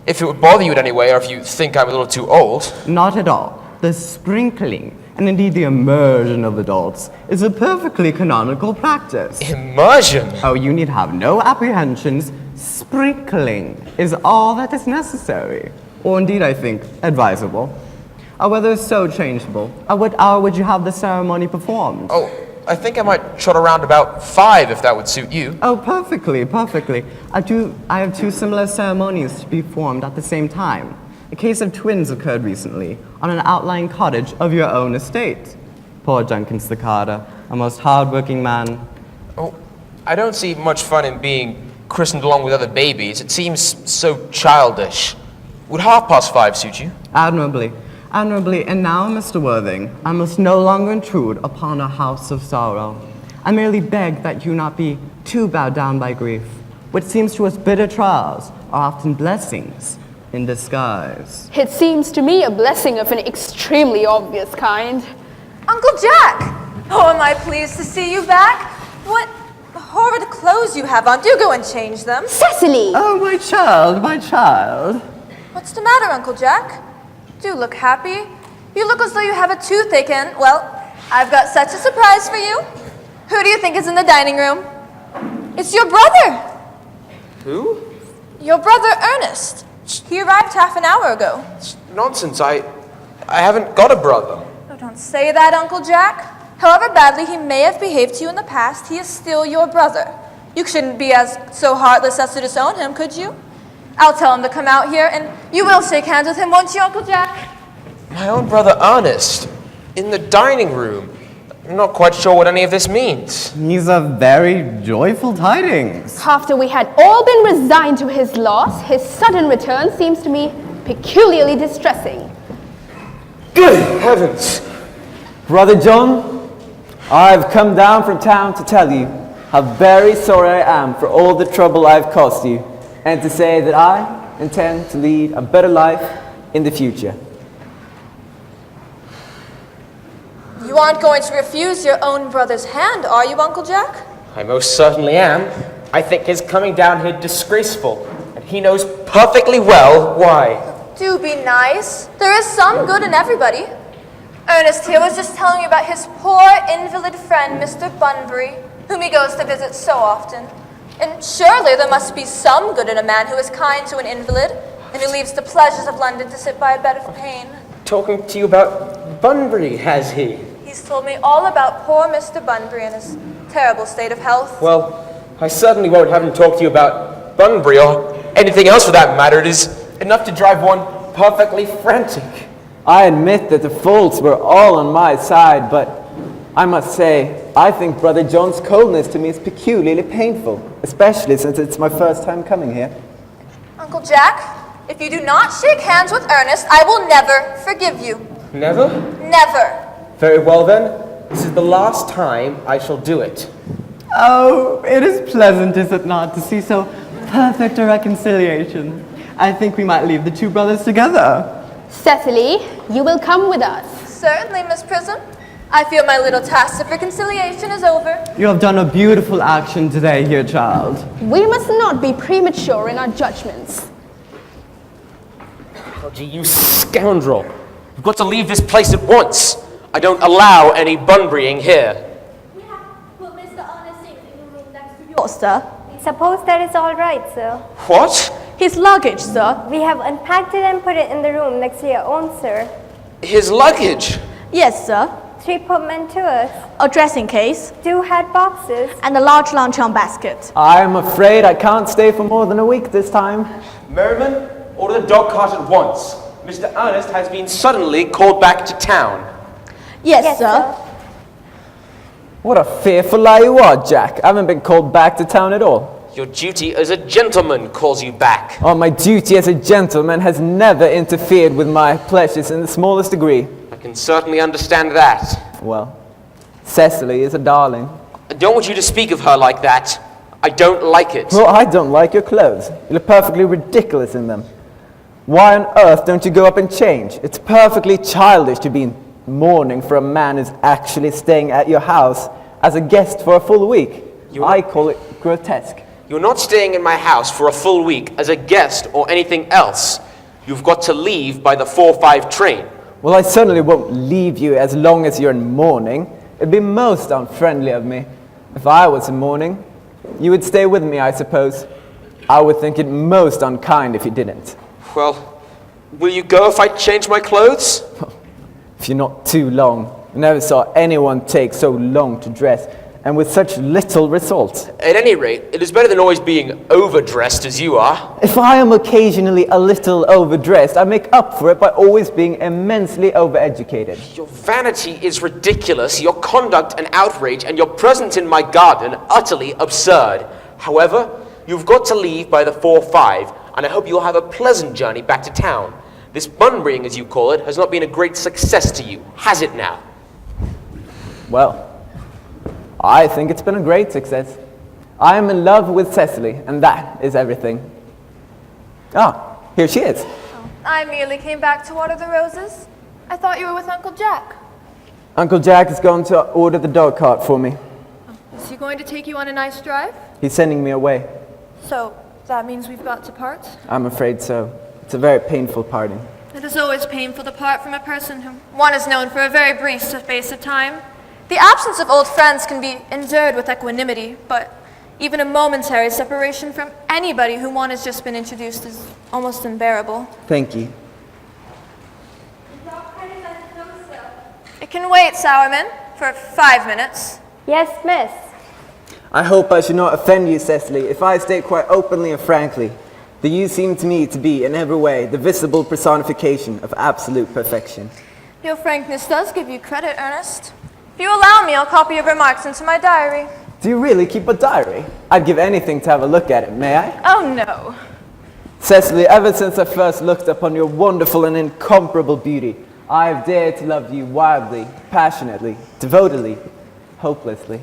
if it would bother you in any way, or if you think I'm a little too old. Not at all. The sprinkling, and indeed the immersion of adults, is a perfectly canonical practice. Immersion? Oh, you need have no apprehensions. Sprinkling is all that is necessary, or indeed, I think, advisable. Our weather is so changeable. At what hour would you have the ceremony performed? Oh, I think I might trot around about 5 if that would suit you. Oh, perfectly, perfectly. I have 2 similar ceremonies to be performed at the same time. A case of twins occurred recently on an outlying cottage of your own estate. Poor Jenkins the carter, a most hard-working man. Oh, I don't see much fun in being christened along with other babies. It seems so childish. Would 5:30 suit you? Admirably. Admirably. And now, Mr. Worthing, I must no longer intrude upon a house of sorrow. I merely beg that you not be too bowed down by grief. What seems to us bitter trials are often blessings in disguise. It seems to me a blessing of an extremely obvious kind. Uncle Jack! Oh, am I pleased to see you back? What horrid clothes you have on. Do go and change them. Cecily! Oh, my child, my child. What's the matter, Uncle Jack? Do look happy. You look as though you have a toothache and, well, I've got such a surprise for you. Who do you think is in the dining room? It's your brother. Who? Your brother, Ernest. He arrived half an hour ago. Nonsense. I haven't got a brother. Oh, don't say that, Uncle Jack. However badly he may have behaved to you in the past, he is still your brother. You shouldn't be so heartless as to disown him, could you? I'll tell him to come out here, and you will shake hands with him, won't you, Uncle Jack? My own brother Ernest. In the dining room. I'm not quite sure what any of this means. These are very joyful tidings. After we had all been resigned to his loss, his sudden return seems to me peculiarly distressing. Good heavens! Brother John, I've come down from town to tell you how very sorry I am for all the trouble I've caused you, and to say that I intend to lead a better life in the future. You aren't going to refuse your own brother's hand, are you, Uncle Jack? I most certainly am. I think his coming down here disgraceful, and he knows perfectly well why. Do be nice. There is some good in everybody. Ernest here was just telling me about his poor invalid friend, Mr. Bunbury, whom he goes to visit so often. And surely there must be some good in a man who is kind to an invalid, and who leaves the pleasures of London to sit by a bed of pain. Talking to you about Bunbury, has he? He's told me all about poor Mr. Bunbury and his terrible state of health. Well, I certainly won't have him talk to you about Bunbury, or anything else for that matter. It is enough to drive one perfectly frantic. I admit that the faults were all on my side, but I must say, I think Brother John's coldness to me is peculiarly painful, especially since it's my first time coming here. Uncle Jack, if you do not shake hands with Ernest, I will never forgive you. Never? Never. Very well then. This is the last time I shall do it. Oh, it is pleasant, is it not, to see so perfect a reconciliation. I think we might leave the 2 brothers together. Cecily, you will come with us. Certainly, Miss Prism. I feel my little task of reconciliation is over. You have done a beautiful action today here, child. We must not be premature in our judgments. Algie, you scoundrel. You've got to leave this place at once. I don't allow any Bunburying here. We have put Mr. Ernest in the room next to yours, sir. Suppose that is all right, sir. What? His luggage, sir. We have unpacked it and put it in the room next to your own, sir. His luggage? Yes, sir. 3 portmanteaus, A dressing case 2 hat boxes. and a large luncheon basket. I'm afraid I can't stay for more than a week this time. Merriman, order the dog cart at once. Mr. Ernest has been suddenly called back to town. Yes, sir. What a fearful lie you are, Jack. I haven't been called back to town at all. Your duty as a gentleman calls you back. Oh, my duty as a gentleman has never interfered with my pleasures in the smallest degree. I can certainly understand that. Well, Cecily is a darling. I don't want you to speak of her like that. I don't like it. Well, I don't like your clothes. You look perfectly ridiculous in them. Why on earth don't you go up and change? It's perfectly childish to be in mourning for a man who's actually staying at your house as a guest for a full week. I call it grotesque. You're not staying in my house for a full week as a guest or anything else. You've got to leave by the 4:05 train. Well, I certainly won't leave you as long as you're in mourning. It'd be most unfriendly of me. If I was in mourning, you would stay with me, I suppose. I would think it most unkind if you didn't. Well, will you go if I change my clothes? If you're not too long. I never saw anyone take so long to dress, and with such little result. At any rate, it is better than always being overdressed as you are. If I am occasionally a little overdressed, I make up for it by always being immensely overeducated. Your vanity is ridiculous, your conduct an outrage, and your presence in my garden utterly absurd. However, you've got to leave by the 4:05, and I hope you'll have a pleasant journey back to town. This bun ring, as you call it, has not been a great success to you, has it now? Well, I think it's been a great success. I am in love with Cecily, and that is everything. Ah, here she is. I merely came back to water the roses. I thought you were with Uncle Jack. Uncle Jack has gone to order the dog cart for me. Is he going to take you on a nice drive? He's sending me away. So, that means we've got to part? I'm afraid so. It's a very painful parting. It is always painful to part from a person whom one has known for a very brief space of time. The absence of old friends can be endured with equanimity, but even a momentary separation from anybody whom one has just been introduced is almost unbearable. Thank you. It can wait, Sourman, for 5 minutes. Yes, miss. I hope I should not offend you, Cecily, if I state quite openly and frankly that you seem to me to be, in every way, the visible personification of absolute perfection. Your frankness does give you credit, Ernest. If you allow me, I'll copy your remarks into my diary. Do you really keep a diary? I'd give anything to have a look at it, may I? Oh, no. Cecily, ever since I first looked upon your wonderful and incomparable beauty, I have dared to love you wildly, passionately, devotedly, hopelessly.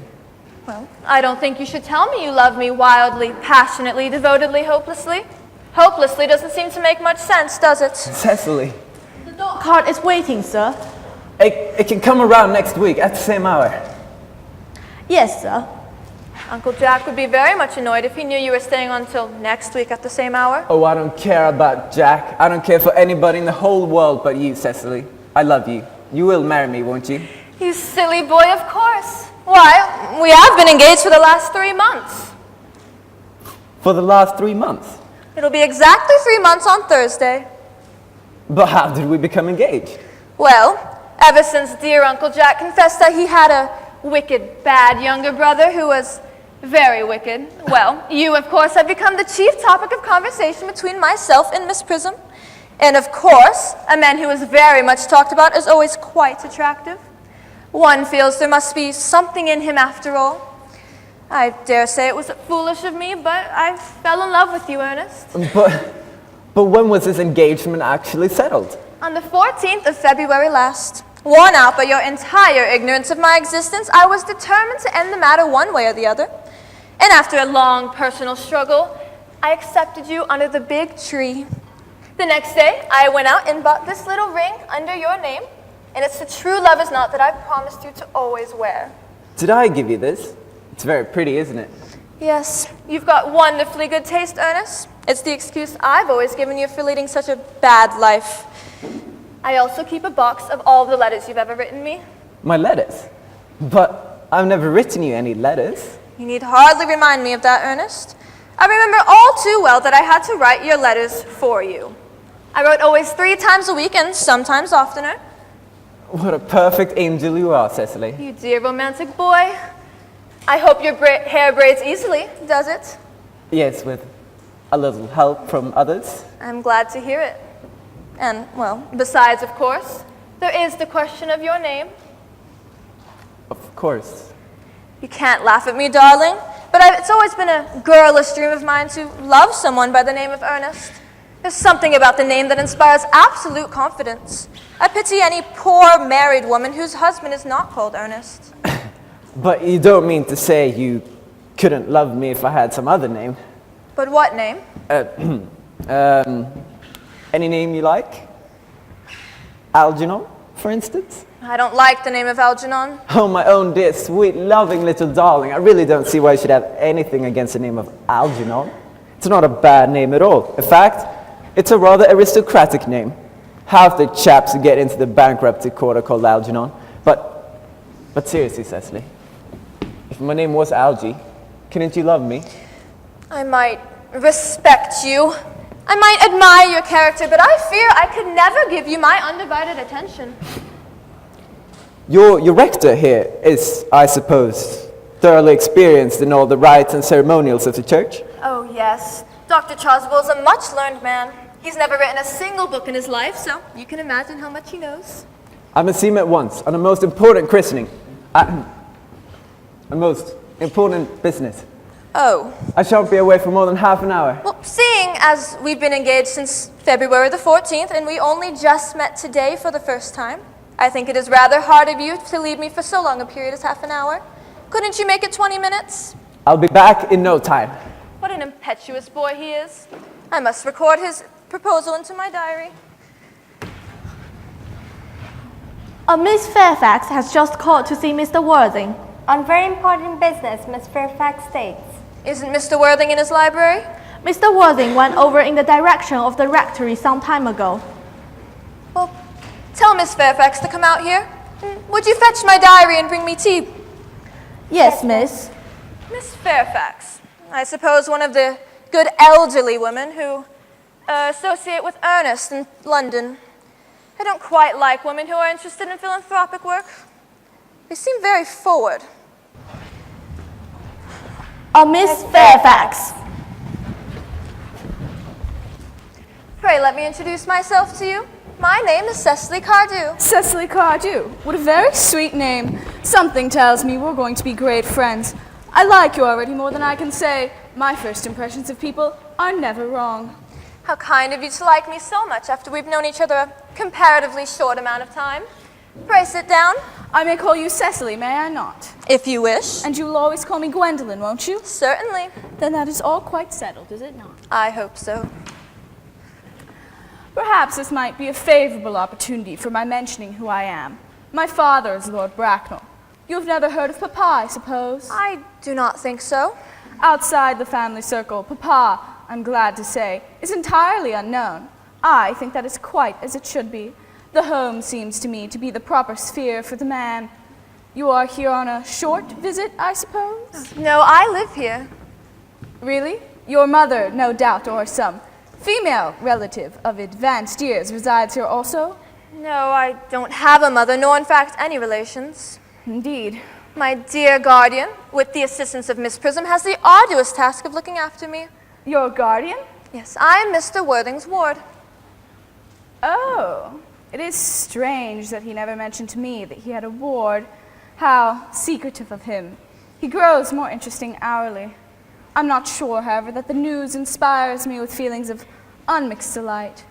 Well, I don't think you should tell me you love me wildly, passionately, devotedly, hopelessly. Hopelessly doesn't seem to make much sense, does it? Cecily. The dog cart is waiting, sir. It can come around next week at the same hour. Yes, sir. Uncle Jack would be very much annoyed if he knew you were staying on until next week at the same hour. Oh, I don't care about Jack. I don't care for anybody in the whole world but you, Cecily. I love you. You will marry me, won't you? You silly boy, of course. Why, we have been engaged for the last 3 months. For the last 3 months? It'll be exactly 3 months on Thursday. But how did we become engaged? Well, ever since dear Uncle Jack confessed that he had a wicked, bad younger brother who was very wicked, well, you, of course, have become the chief topic of conversation between myself and Miss Prism. And, of course, a man who is very much talked about is always quite attractive. One feels there must be something in him after all. I dare say it was foolish of me, but I fell in love with you, Ernest. But when was this engagement actually settled? On the 14th of February last. Worn out by your entire ignorance of my existence, I was determined to end the matter one way or the other. And after a long personal struggle, I accepted you under the big tree. The next day, I went out and bought this little ring under your name, and it's the true lover's knot that I promised you to always wear. Did I give you this? It's very pretty, isn't it? Yes, you've got wonderfully good taste, Ernest. It's the excuse I've always given you for leading such a bad life. I also keep a box of all the letters you've ever written me. My letters? But I've never written you any letters. You need hardly remind me of that, Ernest. I remember all too well that I had to write your letters for you. I wrote always 3 times a week and sometimes oftener. What a perfect angel you are, Cecily. You dear romantic boy. I hope your hair braids easily, does it? Yes, with a little help from others. I'm glad to hear it. And, well, besides, of course, there is the question of your name. Of course. You can't laugh at me, darling, but it's always been a girlish dream of mine to love someone by the name of Ernest. There's something about the name that inspires absolute confidence. I pity any poor married woman whose husband is not called Ernest. But you don't mean to say you couldn't love me if I had some other name? But what name? Any name you like? Algernon, for instance? I don't like the name of Algernon. Oh, my own dear, sweet, loving little darling. I really don't see why you should have anything against the name of Algernon. It's not a bad name at all. In fact, it's a rather aristocratic name. Half the chaps who get into the bankruptcy court are called Algernon. But seriously, Cecily, if my name was Algie, couldn't you love me? I might respect you. I might admire your character, but I fear I could never give you my undivided attention. Your rector here is, I suppose, thoroughly experienced in all the rites and ceremonials of the church? Oh, yes. Dr. Choswell is a much-learned man. He's never written a single book in his life, so you can imagine how much he knows. I must see him at once on a most important christening. A most important business. Oh. I shan't be away for more than half an hour. Well, seeing as we've been engaged since February the 14th, and we only just met today for the first time, I think it is rather hard of you to leave me for so long a period as half an hour. Couldn't you make it 20 minutes? I'll be back in no time. What an impetuous boy he is. I must record his proposal into my diary. Miss Fairfax has just called to see Mr. Worthing. On very important business, Miss Fairfax states. Isn't Mr. Worthing in his library? Mr. Worthing went over in the direction of the rectory some time ago. Well, tell Miss Fairfax to come out here. Would you fetch my diary and bring me tea? Yes, miss. Miss Fairfax, I suppose one of the good elderly women who associate with Ernest in London. I don't quite like women who are interested in philanthropic work. They seem very forward. Miss Fairfax. Pray let me introduce myself to you. My name is Cecily Cardew. Cecily Cardew. What a very sweet name. Something tells me we're going to be great friends. I like you already more than I can say. My first impressions of people are never wrong. How kind of you to like me so much after we've known each other a comparatively short amount of time. Pray sit down. I may call you Cecily, may I not? If you wish. And you'll always call me Gwendolyn, won't you? Certainly. Then that is all quite settled, is it not? I hope so. Perhaps this might be a favorable opportunity for my mentioning who I am. My father is Lord Bracknell. You've never heard of Papa, I suppose? I do not think so. Outside the family circle, Papa, I'm glad to say, is entirely unknown. I think that is quite as it should be. The home seems to me to be the proper sphere for the man. You are here on a short visit, I suppose? No, I live here. Really? Your mother, no doubt, or some female relative of advanced years resides here also? No, I don't have a mother, nor in fact any relations. Indeed. My dear guardian, with the assistance of Miss Prism, has the arduous task of looking after me. Your guardian? Yes, I am Mr. Worthing's ward. Oh, it is strange that he never mentioned to me that he had a ward. How secretive of him. He grows more interesting hourly. I'm not sure, however, that the news inspires me with feelings of unmixed delight.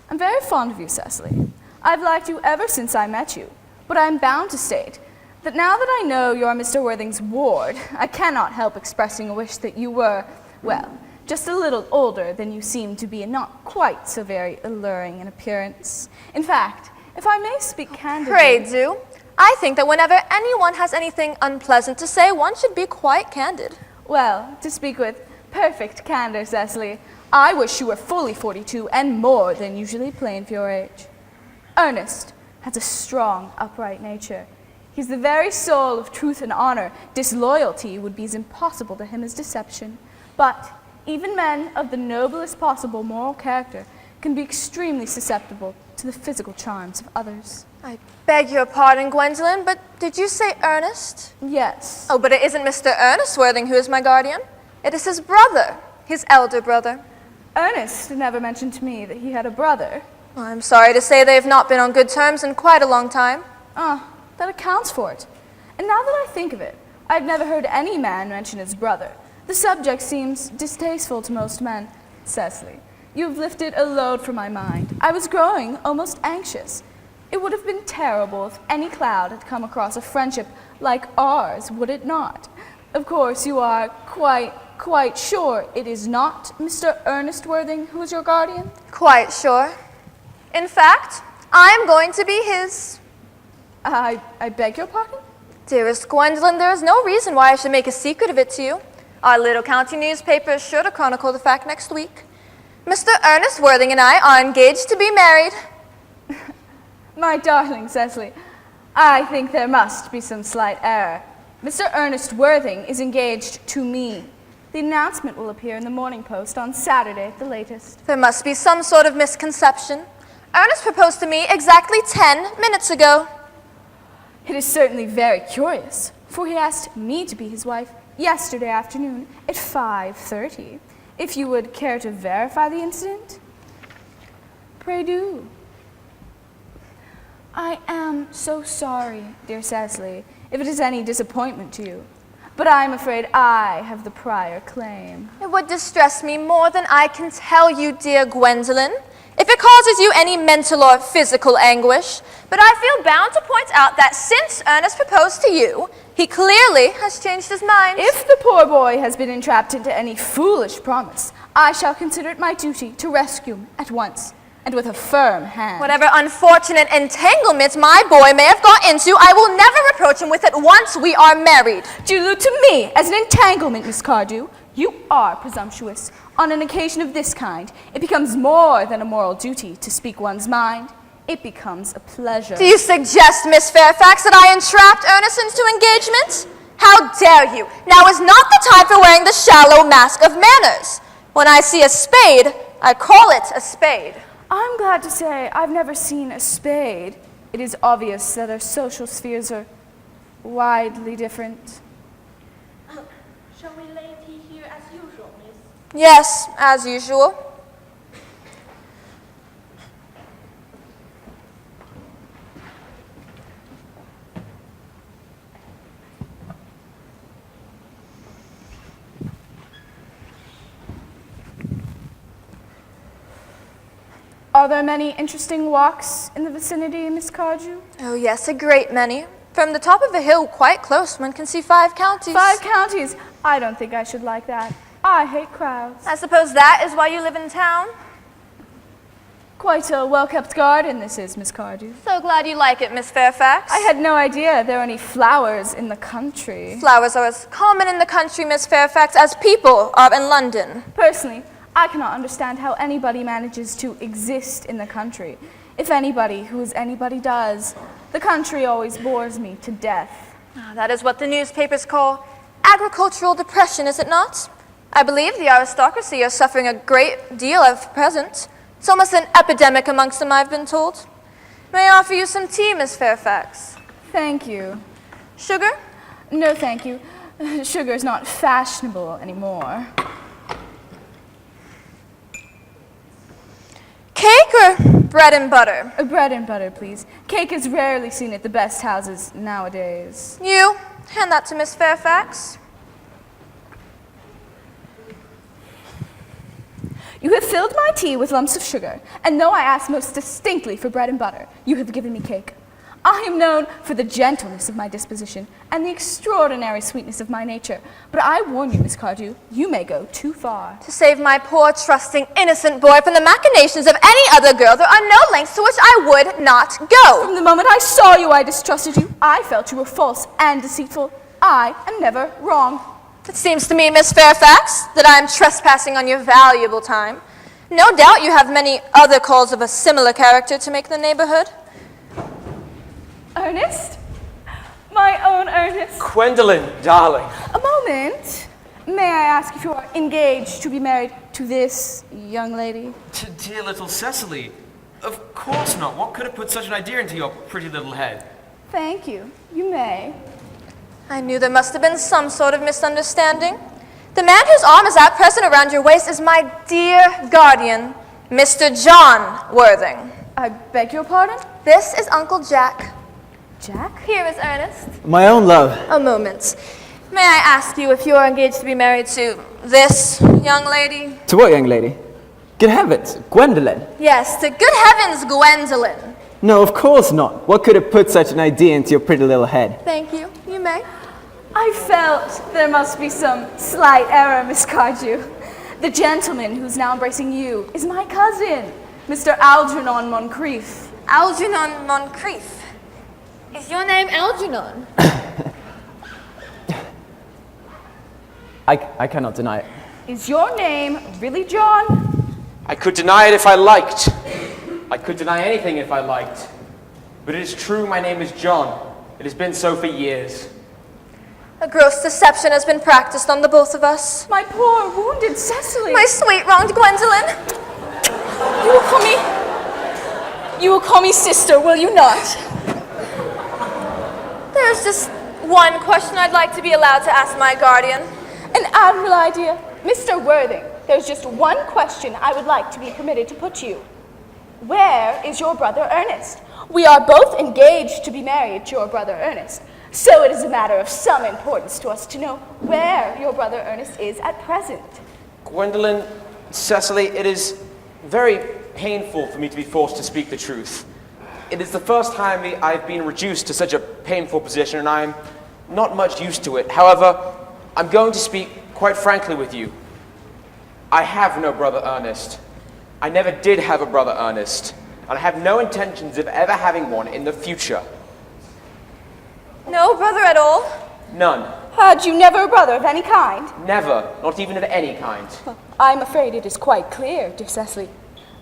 I'm very fond of you, Cecily. I've liked you ever since I met you, but I'm bound to state that now that I know you're Mr. Worthing's ward, I cannot help expressing a wish that you were, well, just a little older than you seem to be and not quite so very alluring in appearance. In fact, if I may speak candidly... Pray do. I think that whenever anyone has anything unpleasant to say, one should be quite candid. Well, to speak with perfect candor, Cecily, I wish you were fully 42 and more than usually plain for your age. Ernest has a strong, upright nature. He's the very soul of truth and honor. Disloyalty would be as impossible to him as deception. But even men of the noblest possible moral character can be extremely susceptible to the physical charms of others. I beg your pardon, Gwendolyn, but did you say Ernest? Yes. Oh, but it isn't Mr. Ernest Worthing who is my guardian. It is his brother, his elder brother. Ernest never mentioned to me that he had a brother. Well, I'm sorry to say they have not been on good terms in quite a long time. That accounts for it. And now that I think of it, I've never heard any man mention his brother. The subject seems distasteful to most men. Cecily, you've lifted a load from my mind. I was growing almost anxious. It would have been terrible if any cloud had come across a friendship like ours, would it not? Of course, you are quite quite sure it is not Mr. Ernest Worthing who is your guardian? Quite sure. In fact, I am going to be his. I beg your pardon? Dearest Gwendolyn, there is no reason why I should make a secret of it to you. Our little county newspaper is sure to chronicle the fact next week. Mr. Ernest Worthing and I are engaged to be married. My darling Cecily, I think there must be some slight error. Mr. Ernest Worthing is engaged to me. The announcement will appear in the Morning Post on Saturday at the latest. There must be some sort of misconception. Ernest proposed to me exactly 10 minutes ago. It is certainly very curious, for he asked me to be his wife yesterday afternoon at 5:30. If you would care to verify the incident, pray do. I am so sorry, dear Cecily, if it is any disappointment to you, but I am afraid I have the prior claim. It would distress me more than I can tell you, dear Gwendolyn, if it causes you any mental or physical anguish, but I feel bound to point out that since Ernest proposed to you, he clearly has changed his mind. If the poor boy has been entrapped into any foolish promise, I shall consider it my duty to rescue him at once, and with a firm hand. Whatever unfortunate entanglement my boy may have got into, I will never reproach him with it once we are married. Do you allude to me as an entanglement, Miss Cardew? You are presumptuous. On an occasion of this kind, it becomes more than a moral duty to speak one's mind. It becomes a pleasure. Do you suggest, Miss Fairfax, that I entrapped Ernest into engagement? How dare you? Now is not the time for wearing the shallow mask of manners. When I see a spade, I call it a spade. I'm glad to say I've never seen a spade. It is obvious that our social spheres are widely different. Shall we lay tea here as usual, miss? Yes, as usual. Are there many interesting walks in the vicinity, Miss Cardew? Oh yes, a great many. From the top of a hill quite close, one can see 5 counties. 5 counties? I don't think I should like that. I hate crowds. I suppose that is why you live in town? Quite a well-kept garden this is, Miss Cardew. So glad you like it, Miss Fairfax. I had no idea there were any flowers in the country. Flowers are as common in the country, Miss Fairfax, as people are in London. Personally, I cannot understand how anybody manages to exist in the country. If anybody who is anybody does, the country always bores me to death. That is what the newspapers call agricultural depression, is it not? I believe the aristocracy are suffering a great deal at present. It's almost an epidemic amongst them, I've been told. May I offer you some tea, Miss Fairfax? Thank you. Sugar? No, thank you. Sugar is not fashionable anymore. Cake or bread and butter? Bread and butter, please. Cake is rarely seen at the best houses nowadays. You, hand that to Miss Fairfax. You have filled my tea with lumps of sugar, and though I asked most distinctly for bread and butter, you have given me cake. I am known for the gentleness of my disposition and the extraordinary sweetness of my nature, but I warn you, Miss Cardew, you may go too far. To save my poor, trusting, innocent boy from the machinations of any other girl, there are no lengths to which I would not go. From the moment I saw you, I distrusted you. I felt you were false and deceitful. I am never wrong. It seems to me, Miss Fairfax, that I am trespassing on your valuable time. No doubt you have many other calls of a similar character to make in the neighborhood. Ernest? My own Ernest? Gwendolyn, darling. A moment. May I ask if you are engaged to be married to this young lady? To dear little Cecily. Of course not. What could have put such an idea into your pretty little head? Thank you. You may. I knew there must have been some sort of misunderstanding. The man whose arm is at present around your waist is my dear guardian, Mr. John Worthing. I beg your pardon? This is Uncle Jack. Jack? Here is Ernest. My own love. A moment. May I ask you if you are engaged to be married to this young lady? To what young lady? Good heavens, Gwendolyn. Yes, to good heavens, Gwendolyn. No, of course not. What could have put such an idea into your pretty little head? Thank you. You may. I felt there must be some slight error, Miss Cardew. The gentleman who's now embracing you is my cousin, Mr. Algernon Moncrief. Algernon Moncrief. Is your name Algernon? I cannot deny it. Is your name really John? I could deny it if I liked. I could deny anything if I liked. But it is true my name is John. It has been so for years. A gross deception has been practiced on the both of us. My poor wounded Cecily. My sweet wronged Gwendolyn. You will call me sister, will you not? There's just one question I'd like to be allowed to ask my guardian. An admirable idea. Mr. Worthing, there's just one question I would like to be permitted to put to you. Where is your brother Ernest? We are both engaged to be married to your brother Ernest, so it is a matter of some importance to us to know where your brother Ernest is at present. Gwendolyn, Cecily, it is very painful for me to be forced to speak the truth. It is the first time I've been reduced to such a painful position, and I'm not much used to it. However, I'm going to speak quite frankly with you. I have no brother Ernest. I never did have a brother Ernest, and I have no intentions of ever having one in the future. No brother at all? None. Had you never a brother of any kind? Never, not even of any kind. I'm afraid it is quite clear, dear Cecily,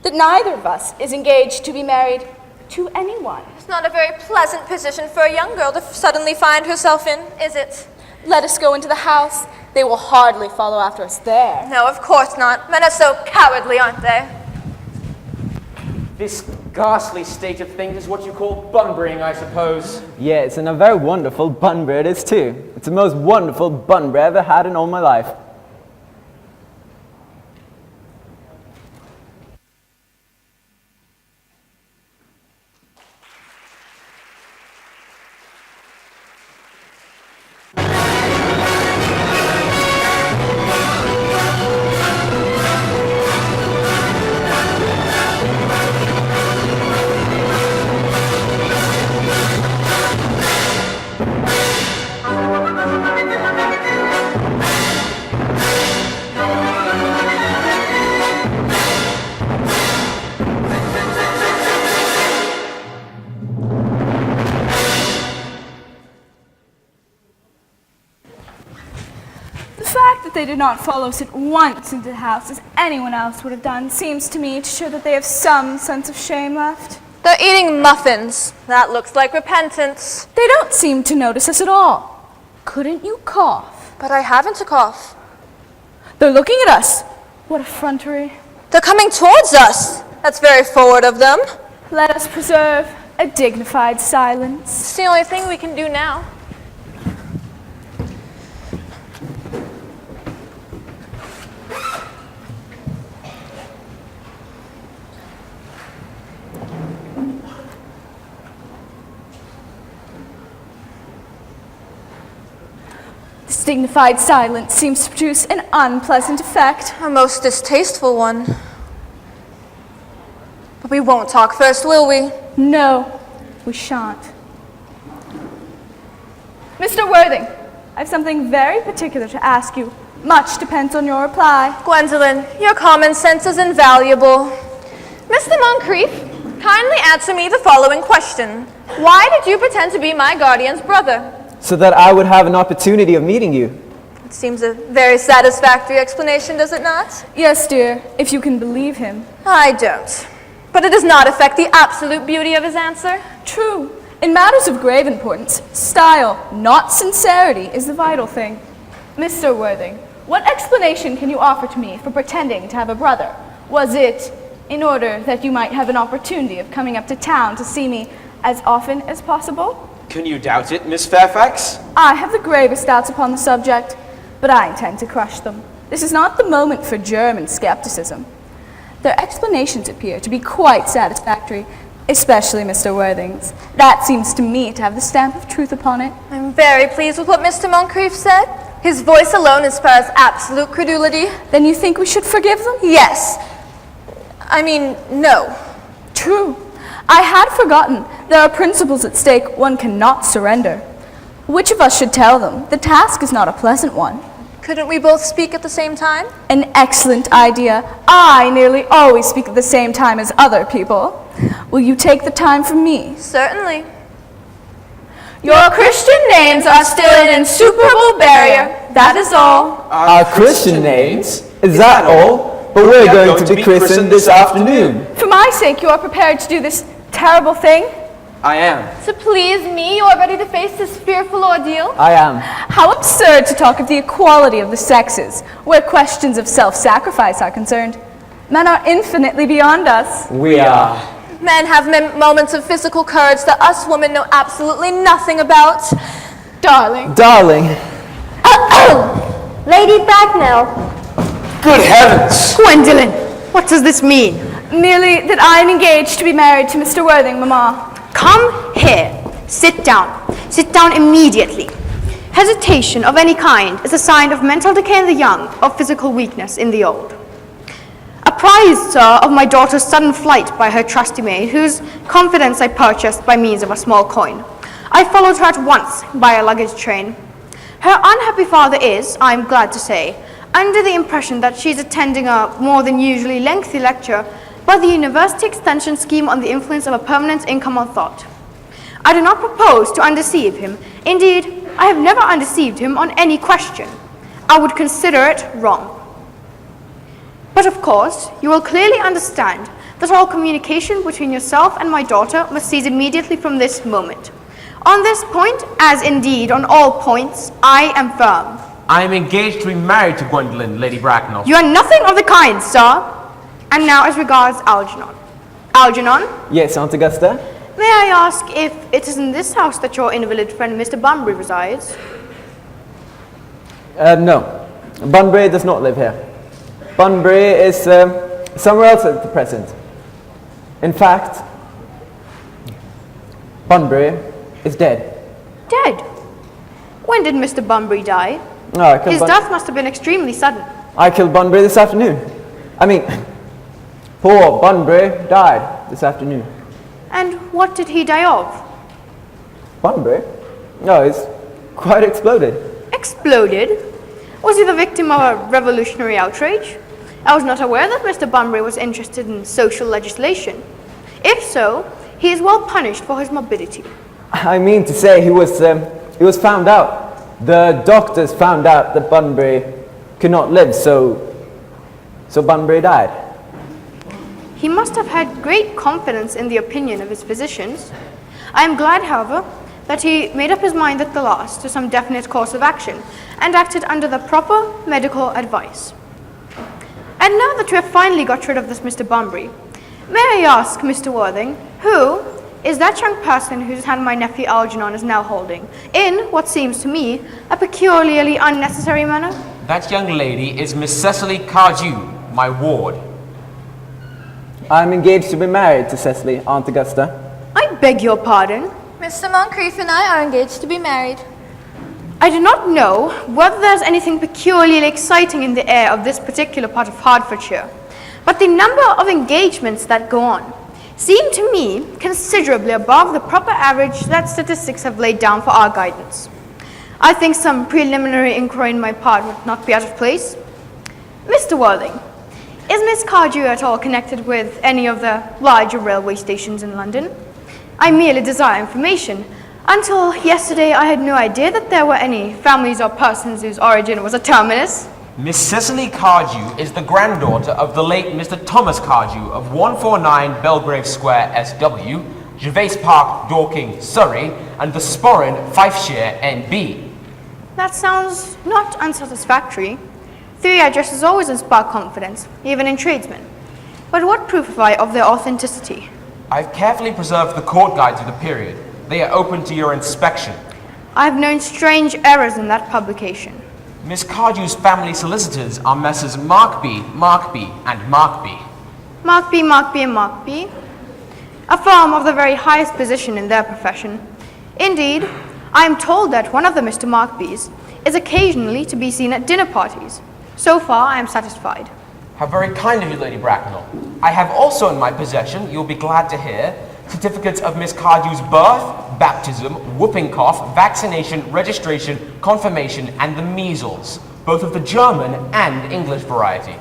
that neither of us is engaged to be married to anyone. It's not a very pleasant position for a young girl to suddenly find herself in, is it? Let us go into the house. They will hardly follow after us there. No, of course not. Men are so cowardly, aren't they? This ghastly state of things is what you call bunburying, I suppose. Yes, and a very wonderful bunbury it is too. It's the most wonderful bunbury I've ever had in all my life. They did not follow us at once into the house as anyone else would have done seems to me to show that they have some sense of shame left. They're eating muffins. That looks like repentance. They don't seem to notice us at all. Couldn't you cough? But I haven't a cough. They're looking at us. What effrontery. They're coming towards us. That's very forward of them. Let us preserve a dignified silence. It's the only thing we can do now. This dignified silence seems to produce an unpleasant effect. A most distasteful one. But we won't talk first, will we? No, we shan't. Mr. Worthing, I have something very particular to ask you. Much depends on your reply. Gwendolyn, your common sense is invaluable. Mr. Moncrief, kindly answer me the following question. Why did you pretend to be my guardian's brother? So that I would have an opportunity of meeting you. It seems a very satisfactory explanation, does it not? Yes, dear, if you can believe him. I don't. But it does not affect the absolute beauty of his answer. True. In matters of grave importance, style, not sincerity, is the vital thing. Mr. Worthing, what explanation can you offer to me for pretending to have a brother? Was it in order that you might have an opportunity of coming up to town to see me as often as possible? Can you doubt it, Miss Fairfax? I have the gravest doubts upon the subject, but I intend to crush them. This is not the moment for German skepticism. Their explanations appear to be quite satisfactory, especially Mr. Worthing's. That seems to me to have the stamp of truth upon it. I'm very pleased with what Mr. Moncrief said. His voice alone inspires absolute credulity. Then you think we should forgive them? Yes. I mean, no. True. I had forgotten there are principles at stake one cannot surrender. Which of us should tell them? The task is not a pleasant one. Couldn't we both speak at the same time? An excellent idea. I nearly always speak at the same time as other people. Will you take the time from me? Certainly. Your Christian names are still an insuperable barrier. That is all. Our Christian names? Is that all? But we're going to be christened this afternoon. For my sake, you are prepared to do this terrible thing? I am. To please me, you are ready to face this fearful ordeal? I am. How absurd to talk of the equality of the sexes, where questions of self-sacrifice are concerned. Men are infinitely beyond us. We are. Men have moments of physical courage that us women know absolutely nothing about. Darling. Darling. Lady Bracknell. Good heavens! Gwendolyn, what does this mean? Merely that I am engaged to be married to Mr. Worthing, Mamma. Come here. Sit down. Sit down immediately. Hesitation of any kind is a sign of mental decay in the young, of physical weakness in the old. Apprised, sir, of my daughter's sudden flight by her trusty maid, whose confidence I purchased by means of a small coin, I followed her at once by a luggage train. Her unhappy father is, I am glad to say, under the impression that she is attending a more than usually lengthy lecture by the University Extension Scheme on the influence of a permanent income on thought. I do not propose to undeceive him. Indeed, I have never undeceived him on any question. I would consider it wrong. But of course, you will clearly understand that all communication between yourself and my daughter must cease immediately from this moment. On this point, as indeed on all points, I am firm. I am engaged to be married to Gwendolyn, Lady Bracknell. You are nothing of the kind, sir. And now as regards Algernon. Algernon? Yes, Aunt Augusta? May I ask if it is in this house that your invalid friend Mr. Bunbury resides? No. Bunbury does not live here. Bunbury is somewhere else at the present. In fact, Bunbury is dead. Dead? When did Mr. Bunbury die? Oh, His death must have been extremely sudden. I killed Bunbury this afternoon. I mean, poor Bunbury died this afternoon. And what did he die of? Bunbury? No, he's quite exploded. Exploded? Was he the victim of a revolutionary outrage? I was not aware that Mr. Bunbury was interested in social legislation. If so, he is well punished for his morbidity. I mean to say he was found out. The doctors found out that Bunbury could not live, so Bunbury died. He must have had great confidence in the opinion of his physicians. I am glad, however, that he made up his mind at the last to some definite course of action and acted under the proper medical advice. And now that we have finally got rid of this Mr. Bunbury, may I ask, Mr. Worthing, who is that young person whose hand my nephew Algernon is now holding, in what seems to me a peculiarly unnecessary manner? That young lady is Miss Cecily Cardew, my ward. I'm engaged to be married to Cecily, Aunt Augusta. I beg your pardon? Mr. Moncrief and I are engaged to be married. I do not know whether there's anything peculiarly exciting in the air of this particular part of Hertfordshire, but the number of engagements that go on seem to me considerably above the proper average that statistics have laid down for our guidance. I think some preliminary inquiry on my part would not be out of place. Mr. Worthing, is Miss Cardew at all connected with any of the larger railway stations in London? I merely desire information. Until yesterday, I had no idea that there were any families or persons whose origin was a terminus. Miss Cecily Cardew is the granddaughter of the late Mr. Thomas Cardew of 149 Belgrave Square, SW, Gervase Park, Dorking, Surrey, and the Sporran, Fifeshire, NB. That sounds not unsatisfactory. Three addresses always inspire confidence, even in tradesmen. But what proof have I of their authenticity? I've carefully preserved the court guides of the period. They are open to your inspection. I have known strange errors in that publication. Miss Cardew's family solicitors are Messrs. Markby, Markby, and Markby. Markby, Markby, and Markby. A firm of the very highest position in their profession. Indeed, I am told that one of the Mr. Markbys is occasionally to be seen at dinner parties. So far, I am satisfied. How very kind of you, Lady Bracknell. I have also in my possession, you'll be glad to hear, certificates of Miss Cardew's birth, baptism, whooping cough, vaccination, registration, confirmation, and the measles, both of the German and English variety.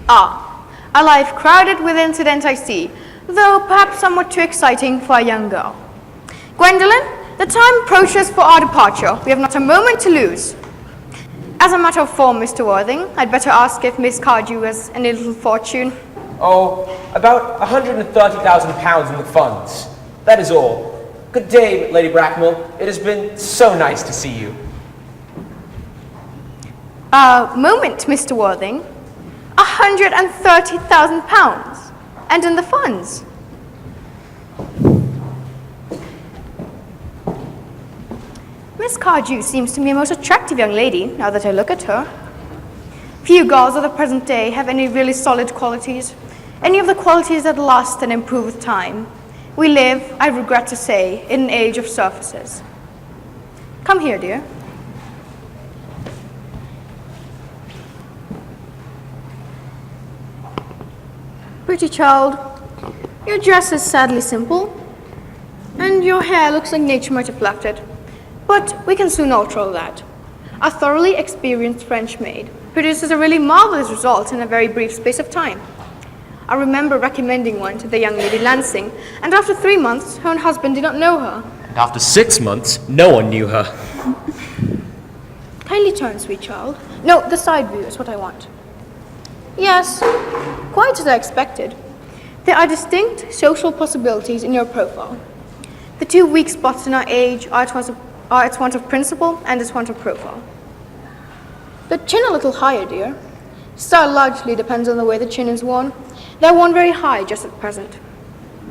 Ah, a life crowded with incident I see, though perhaps somewhat too exciting for a young girl. Gwendolyn, the time approaches for our departure. We have not a moment to lose. As a matter of form, Mr. Worthing, I'd better ask if Miss Cardew has any little fortune. Oh, about £130,000 in the funds. That is all. Good day, Lady Bracknell. It has been so nice to see you. A moment, Mr. Worthing. £130,000. And in the funds. Miss Cardew seems to me a most attractive young lady, now that I look at her. Few girls of the present day have any really solid qualities, any of the qualities that last and improve with time. We live, I regret to say, in an age of surfaces. Come here, dear. Pretty child, your dress is sadly simple, and your hair looks like nature might have plucked it. But we can soon alter all that. A thoroughly experienced French maid produces a really marvelous result in a very brief space of time. I remember recommending one to the young lady Lansing, and after 3 months, her own husband did not know her. And after 6 months, no one knew her. Kindly turn, sweet child. No, the side view is what I want. Yes, quite as I expected. There are distinct social possibilities in your profile. The two weak spots in our age are its want of principle and its want of profile. The chin a little higher, dear. Style largely depends on the way the chin is worn. They're worn very high just at present.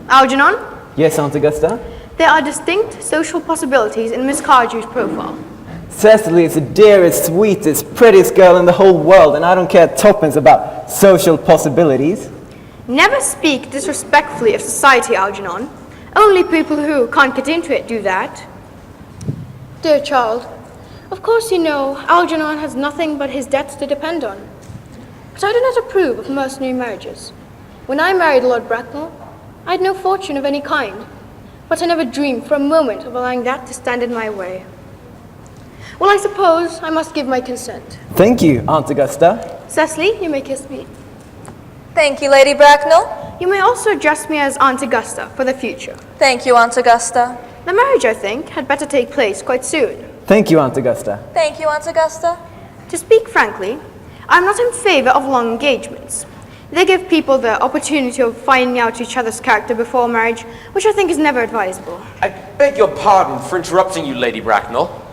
Algernon? Yes, Aunt Augusta? There are distinct social possibilities in Miss Cardew's profile. Cecily is the dearest, sweetest, prettiest girl in the whole world, and I don't care tuppence about social possibilities. Never speak disrespectfully of society, Algernon. Only people who can't get into it do that. Dear child, of course you know Algernon has nothing but his debts to depend on. But I do not approve of mercenary marriages. When I married Lord Bracknell, I had no fortune of any kind, but I never dreamed for a moment of allowing that to stand in my way. Well, I suppose I must give my consent. Thank you, Aunt Augusta. Cecily, you may kiss me. Thank you, Lady Bracknell. You may also address me as Aunt Augusta for the future. Thank you, Aunt Augusta. The marriage, I think, had better take place quite soon. Thank you, Aunt Augusta. Thank you, Aunt Augusta. To speak frankly, I'm not in favor of long engagements. They give people the opportunity of finding out each other's character before marriage, which I think is never advisable. I beg your pardon for interrupting you, Lady Bracknell.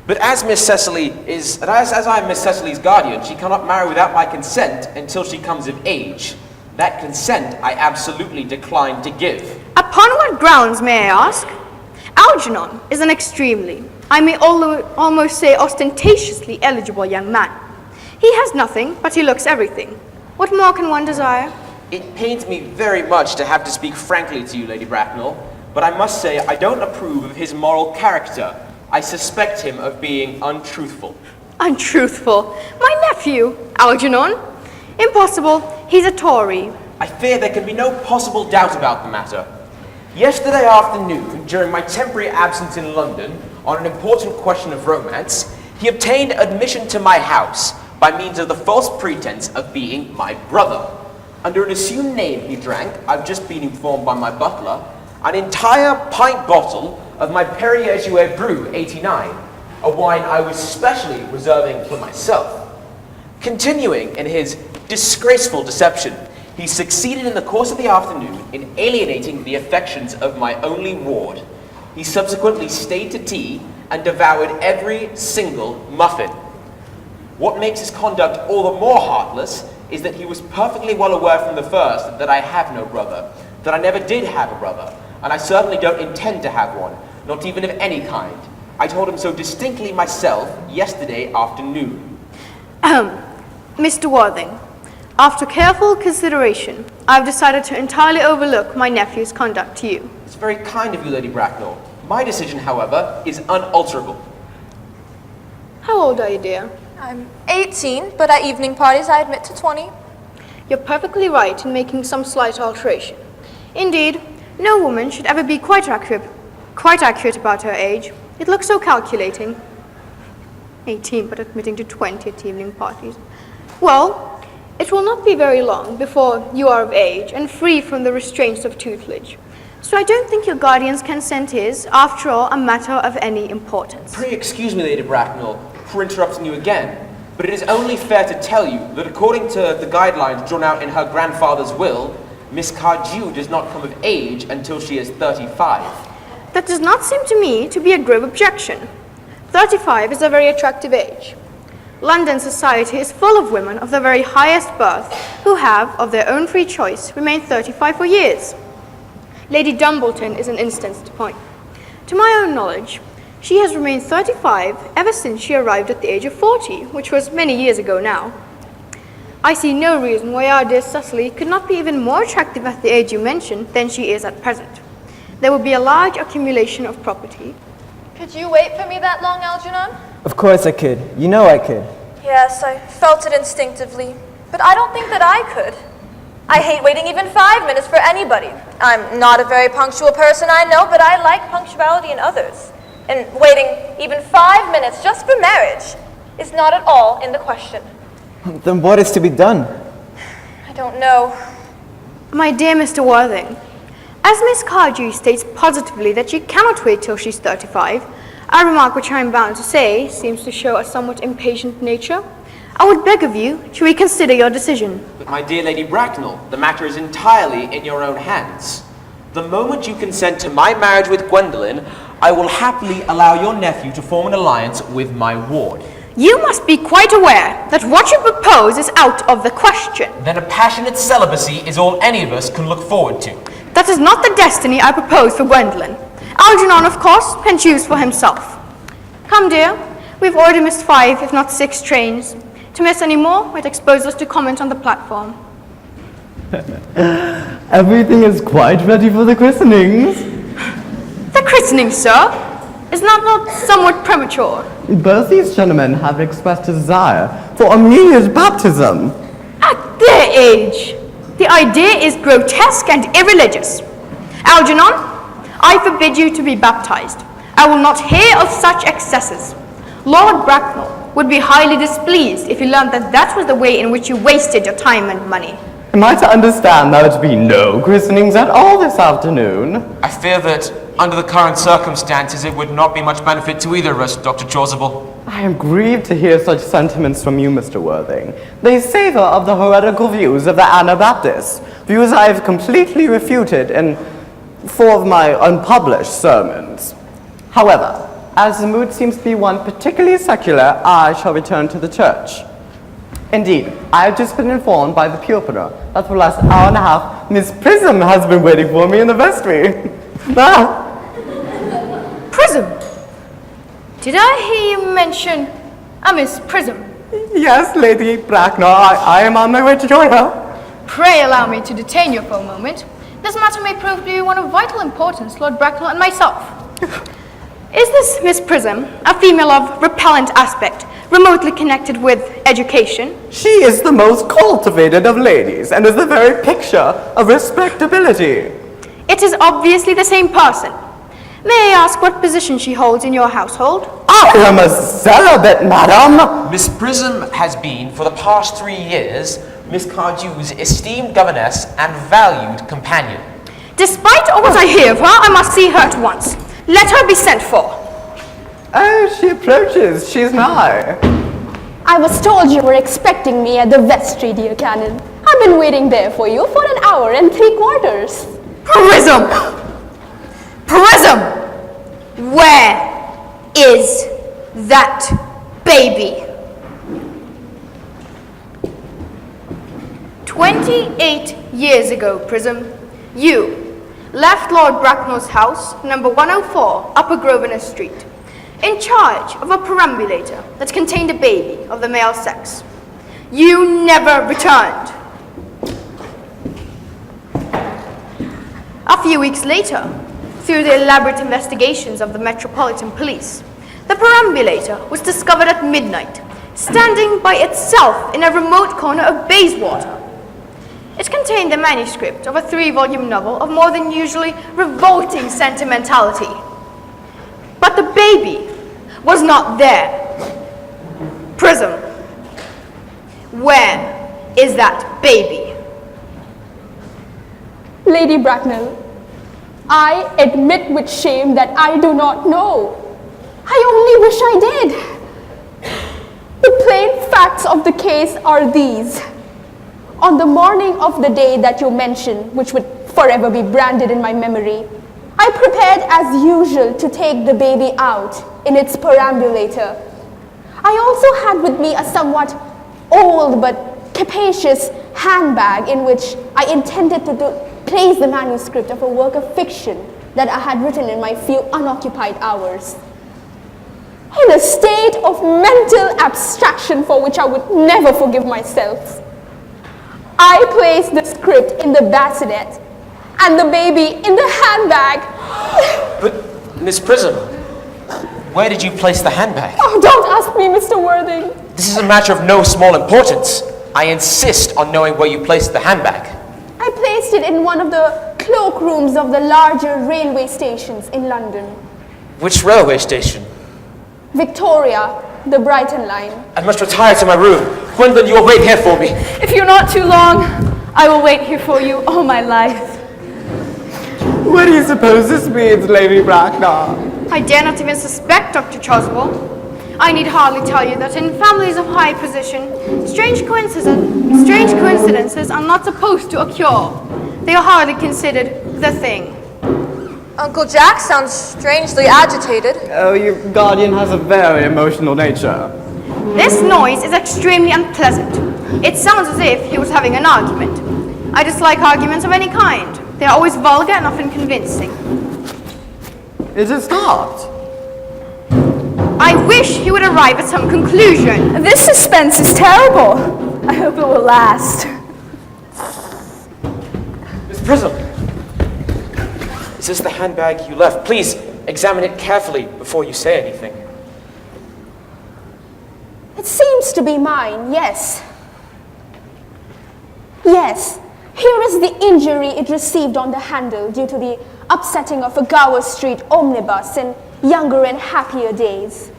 But as I'm Miss Cecily's guardian, she cannot marry without my consent until she comes of age. That consent I absolutely decline to give. Upon what grounds, may I ask? Algernon is an extremely, I may almost say ostentatiously eligible young man. He has nothing, but he looks everything. What more can one desire? It pains me very much to have to speak frankly to you, Lady Bracknell, but I must say I don't approve of his moral character. I suspect him of being untruthful. Untruthful? My nephew, Algernon? Impossible. He's a Tory. I fear there can be no possible doubt about the matter. Yesterday afternoon, during my temporary absence in London, on an important question of romance, he obtained admission to my house by means of the false pretense of being my brother. Under an assumed name he drank, I've just been informed by my butler, an entire pint bottle of my Perrier-Jouet Brew 89, a wine I was specially reserving for myself. Continuing in his disgraceful deception, he succeeded in the course of the afternoon in alienating the affections of my only ward. He subsequently stayed to tea and devoured every single muffin. What makes his conduct all the more heartless is that he was perfectly well aware from the first that I have no brother, that I never did have a brother, and I certainly don't intend to have one, not even of any kind. I told him so distinctly myself yesterday afternoon. Mr. Worthing, after careful consideration, I've decided to entirely overlook my nephew's conduct to you. It's very kind of you, Lady Bracknell. My decision, however, is unalterable. How old are you, dear? I'm 18, but at evening parties I admit to 20. You're perfectly right in making some slight alteration. Indeed, No woman should ever be quite accurate about her age. It looks so calculating. 18, but admitting to 20 at evening parties. Well, it will not be very long before you are of age and free from the restraints of tutelage. So I don't think your guardian's consent is, after all, a matter of any importance. Pray excuse me, Lady Bracknell, for interrupting you again, but it is only fair to tell you that according to the guidelines drawn out in her grandfather's will, Miss Cardew does not come of age until she is 35. That does not seem to me to be a grave objection. 35 is a very attractive age. London society is full of women of the very highest birth who have, of their own free choice, remained 35 for years. Lady Dumbleton is an instance to point. To my own knowledge, she has remained 35 ever since she arrived at the age of 40, which was many years ago now. I see no reason why our dear Cecily could not be even more attractive at the age you mentioned than she is at present. There will be a large accumulation of property. Could you wait for me that long, Algernon? Of course I could. You know I could. Yes, I felt it instinctively, but I don't think that I could. I hate waiting even 5 minutes for anybody. I'm not a very punctual person, I know, but I like punctuality in others. And waiting even 5 minutes just for marriage is not at all in the question. Then what is to be done? I don't know. My dear Mr. Worthing, as Miss Cardew states positively that she cannot wait till she's 35, a remark which I am bound to say seems to show a somewhat impatient nature, I would beg of you to reconsider your decision. But my dear Lady Bracknell, the matter is entirely in your own hands. The moment you consent to my marriage with Gwendolen, I will happily allow your nephew to form an alliance with my ward. You must be quite aware that what you propose is out of the question. Then a passionate celibacy is all any of us can look forward to. That is not the destiny I propose for Gwendolen. Algernon, of course, can choose for himself. Come, dear, we've already missed 5, if not 6 trains. To miss any more might expose us to comment on the platform. Everything is quite ready for the christenings. The christening, sir? Is not somewhat premature? Both these gentlemen have expressed a desire for Amelia's baptism. At their age, the idea is grotesque and irreligious. Algernon, I forbid you to be baptized. I will not hear of such excesses. Lord Bracknell would be highly displeased if he learned that that was the way in which you wasted your time and money. Am I to understand there would be no christenings at all this afternoon? I fear that, under the current circumstances, it would not be much benefit to either of us, Dr. Chasuble. I am grieved to hear such sentiments from you, Mr. Worthing. They savor of the heretical views of the Anabaptists, views I have completely refuted in 4 of my unpublished sermons. However, as the mood seems to be one particularly secular, I shall return to the church. Indeed, I have just been informed by the pupiller that for the last hour and a half, Miss Prism has been waiting for me in the vestry. Prism? Did I hear you mention a Miss Prism? Yes, Lady Bracknell, I am on my way to join her. Pray allow me to detain you for a moment. This matter may prove to be one of vital importance, Lord Bracknell and myself. Is this Miss Prism a female of repellent aspect, remotely connected with education? She is the most cultivated of ladies and is the very picture of respectability. It is obviously the same person. May I ask what position she holds in your household? I am a celibate, madam. Miss Prism has been, for the past 3 years, Miss Cardew's esteemed governess and valued companion. Despite all what I hear of her, I must see her at once. Let her be sent for. Oh, she approaches. She's nigh. I was told you were expecting me at the vestry, dear Canon. I've been waiting there for you for 1 hour and 3/4. Prism! Prism! Where is that baby? 28 years ago, Prism, you left Lord Bracknell's house, number 104, Upper Grosvenor Street, in charge of a perambulator that contained a baby of the male sex. You never returned. A few weeks later, through the elaborate investigations of the Metropolitan Police, the perambulator was discovered at midnight, standing by itself in a remote corner of Bayswater. It contained the manuscript of a 3-volume novel of more than usually revolting sentimentality. But the baby was not there. Prism, where is that baby? Lady Bracknell, I admit with shame that I do not know. I only wish I did. The plain facts of the case are these. On the morning of the day that you mention, which would forever be branded in my memory, I prepared as usual to take the baby out in its perambulator. I also had with me a somewhat old but capacious handbag in which I intended to place the manuscript of a work of fiction that I had written in my few unoccupied hours. In a state of mental abstraction for which I would never forgive myself, I placed the script in the bassinet and the baby in the handbag. But, Miss Prism, where did you place the handbag? Oh, don't ask me, Mr. Worthing. This is a matter of no small importance. I insist on knowing where you placed the handbag. I placed it in one of the cloakrooms of the larger railway stations in London. Which railway station? Victoria, the Brighton line. I must retire to my room. Gwendolyn, you will wait here for me. If you're not too long, I will wait here for you all my life. What do you suppose this means, Lady Bracknell? I dare not even suspect, Dr. Choswell. I need hardly tell you that in families of high position, strange coincidences are not supposed to occur. They are hardly considered the thing. Uncle Jack sounds strangely agitated. Oh, your guardian has a very emotional nature. This noise is extremely unpleasant. It sounds as if he was having an argument. I dislike arguments of any kind. They are always vulgar and often convincing. Is it stopped? I wish he would arrive at some conclusion. This suspense is terrible. I hope it will last. Miss Prism, is this the handbag you left? Please examine it carefully before you say anything. It seems to be mine, yes. Yes, here is the injury it received on the handle due to the upsetting of a Gower Street omnibus in younger and happier days.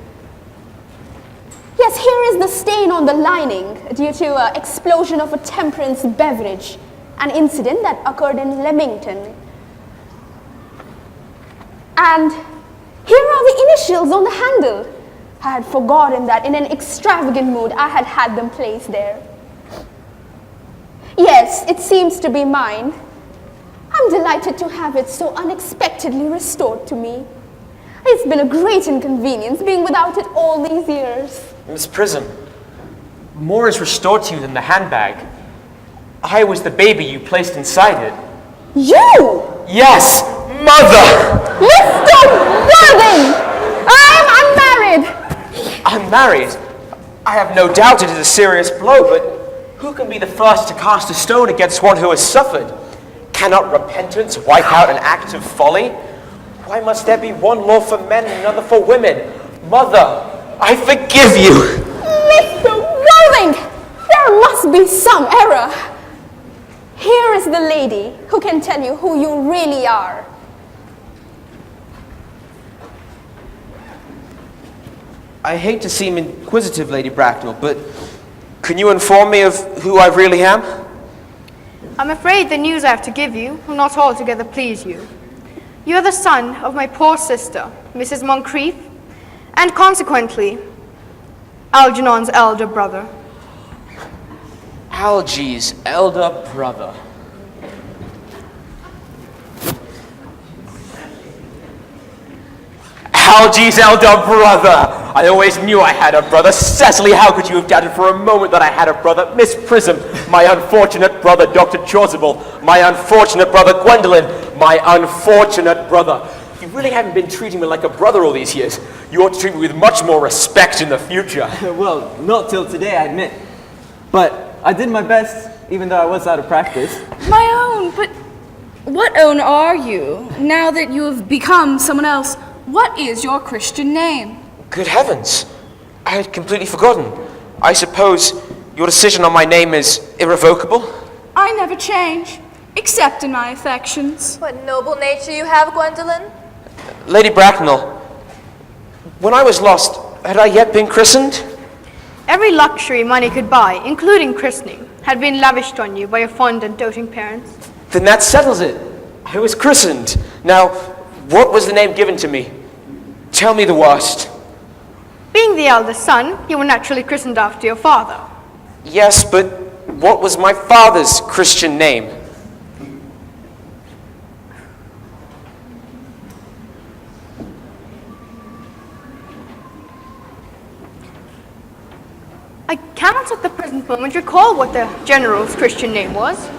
Yes, here is the stain on the lining due to an explosion of a temperance beverage, an incident that occurred in Leamington. And here are the initials on the handle. I had forgotten that in an extravagant mood I had had them placed there. Yes, it seems to be mine. I'm delighted to have it so unexpectedly restored to me. It's been a great inconvenience being without it all these years. Miss Prism, more is restored to you than the handbag. I was the baby you placed inside it. You? Yes, Mother! Mr. Worthing! I'm unmarried! Unmarried? I have no doubt it is a serious blow, but who can be the first to cast a stone against one who has suffered? Cannot repentance wipe out an act of folly? Why must there be one law for men and another for women? Mother, I forgive you! Mr. Worthing! There must be some error. Here is the lady who can tell you who you really are. I hate to seem inquisitive, Lady Bracknell, but can you inform me of who I really am? I'm afraid the news I have to give you will not altogether please you. You are the son of my poor sister, Mrs. Moncrief, and consequently, Algernon's elder brother. Algy's elder brother. Algy's elder brother! I always knew I had a brother. Cecily, how could you have doubted for a moment that I had a brother? Miss Prism, my unfortunate brother, Dr. Chasuble, my unfortunate brother, Gwendolyn, my unfortunate brother. You really haven't been treating me like a brother all these years. You ought to treat me with much more respect in the future. Well, not till today, I admit. But I did my best, even though I was out of practice. My own, but what own are you? Now that you have become someone else, what is your Christian name? Good heavens, I had completely forgotten. I suppose your decision on my name is irrevocable? I never change, except in my affections. What noble nature you have, Gwendolyn. Lady Bracknell, when I was lost, had I yet been christened? Every luxury money could buy, including christening, had been lavished on you by your fond and doting parents. Then that settles it. I was christened. Now, what was the name given to me? Tell me the worst. Being the eldest son, you were naturally christened after your father. Yes, but what was my father's Christian name? I cannot at the present moment recall what the general's Christian name was,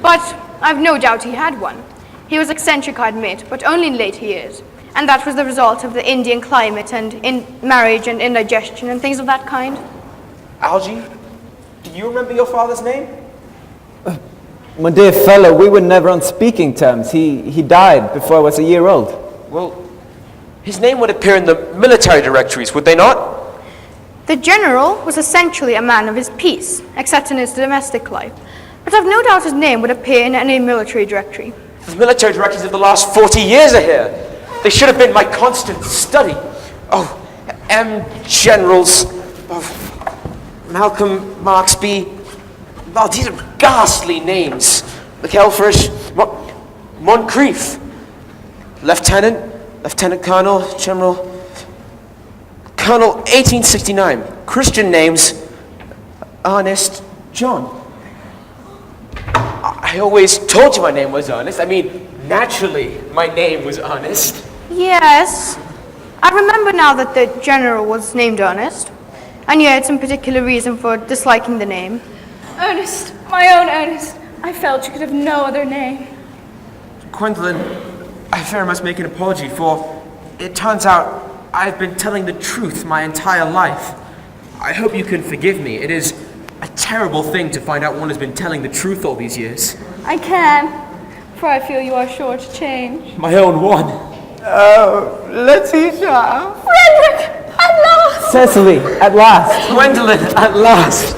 but I've no doubt he had one. He was eccentric, I admit, but only in later years, and that was the result of the Indian climate and in marriage and indigestion and things of that kind. Algie, do you remember your father's name? My dear fellow, we were never on speaking terms. He died before I was a year old. Well, his name would appear in the military directories, would they not? The general was essentially a man of his peace, except in his domestic life, but I've no doubt his name would appear in any military directory. The military directories of the last 40 years are here. They should have been my constant study. Oh, M. Generals. Oh, Malcolm Marksby. Oh, these are ghastly names. McElfresh. Moncrief. Lieutenant Colonel, General. Colonel 1869. Christian names. Ernest John. I always told you my name was Ernest. I mean, naturally, my name was Ernest. Yes, I remember now that the general was named Ernest, and you had some particular reason for disliking the name. Ernest, my own Ernest. I felt you could have no other name. Gwendolyn, I very much make an apology, for it turns out I've been telling the truth my entire life. I hope you can forgive me. It is a terrible thing to find out one has been telling the truth all these years. I can, for I feel you are sure to change. My own one. Oh, Letitia. Frederick, at last! Cecily, at last. Gwendolyn, at last.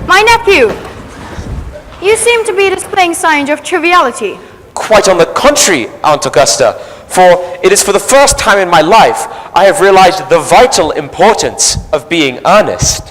My nephew, you seem to be displaying signs of triviality. Quite on the contrary, Aunt Augusta, for it is for the first time in my life I have realized the vital importance of being earnest.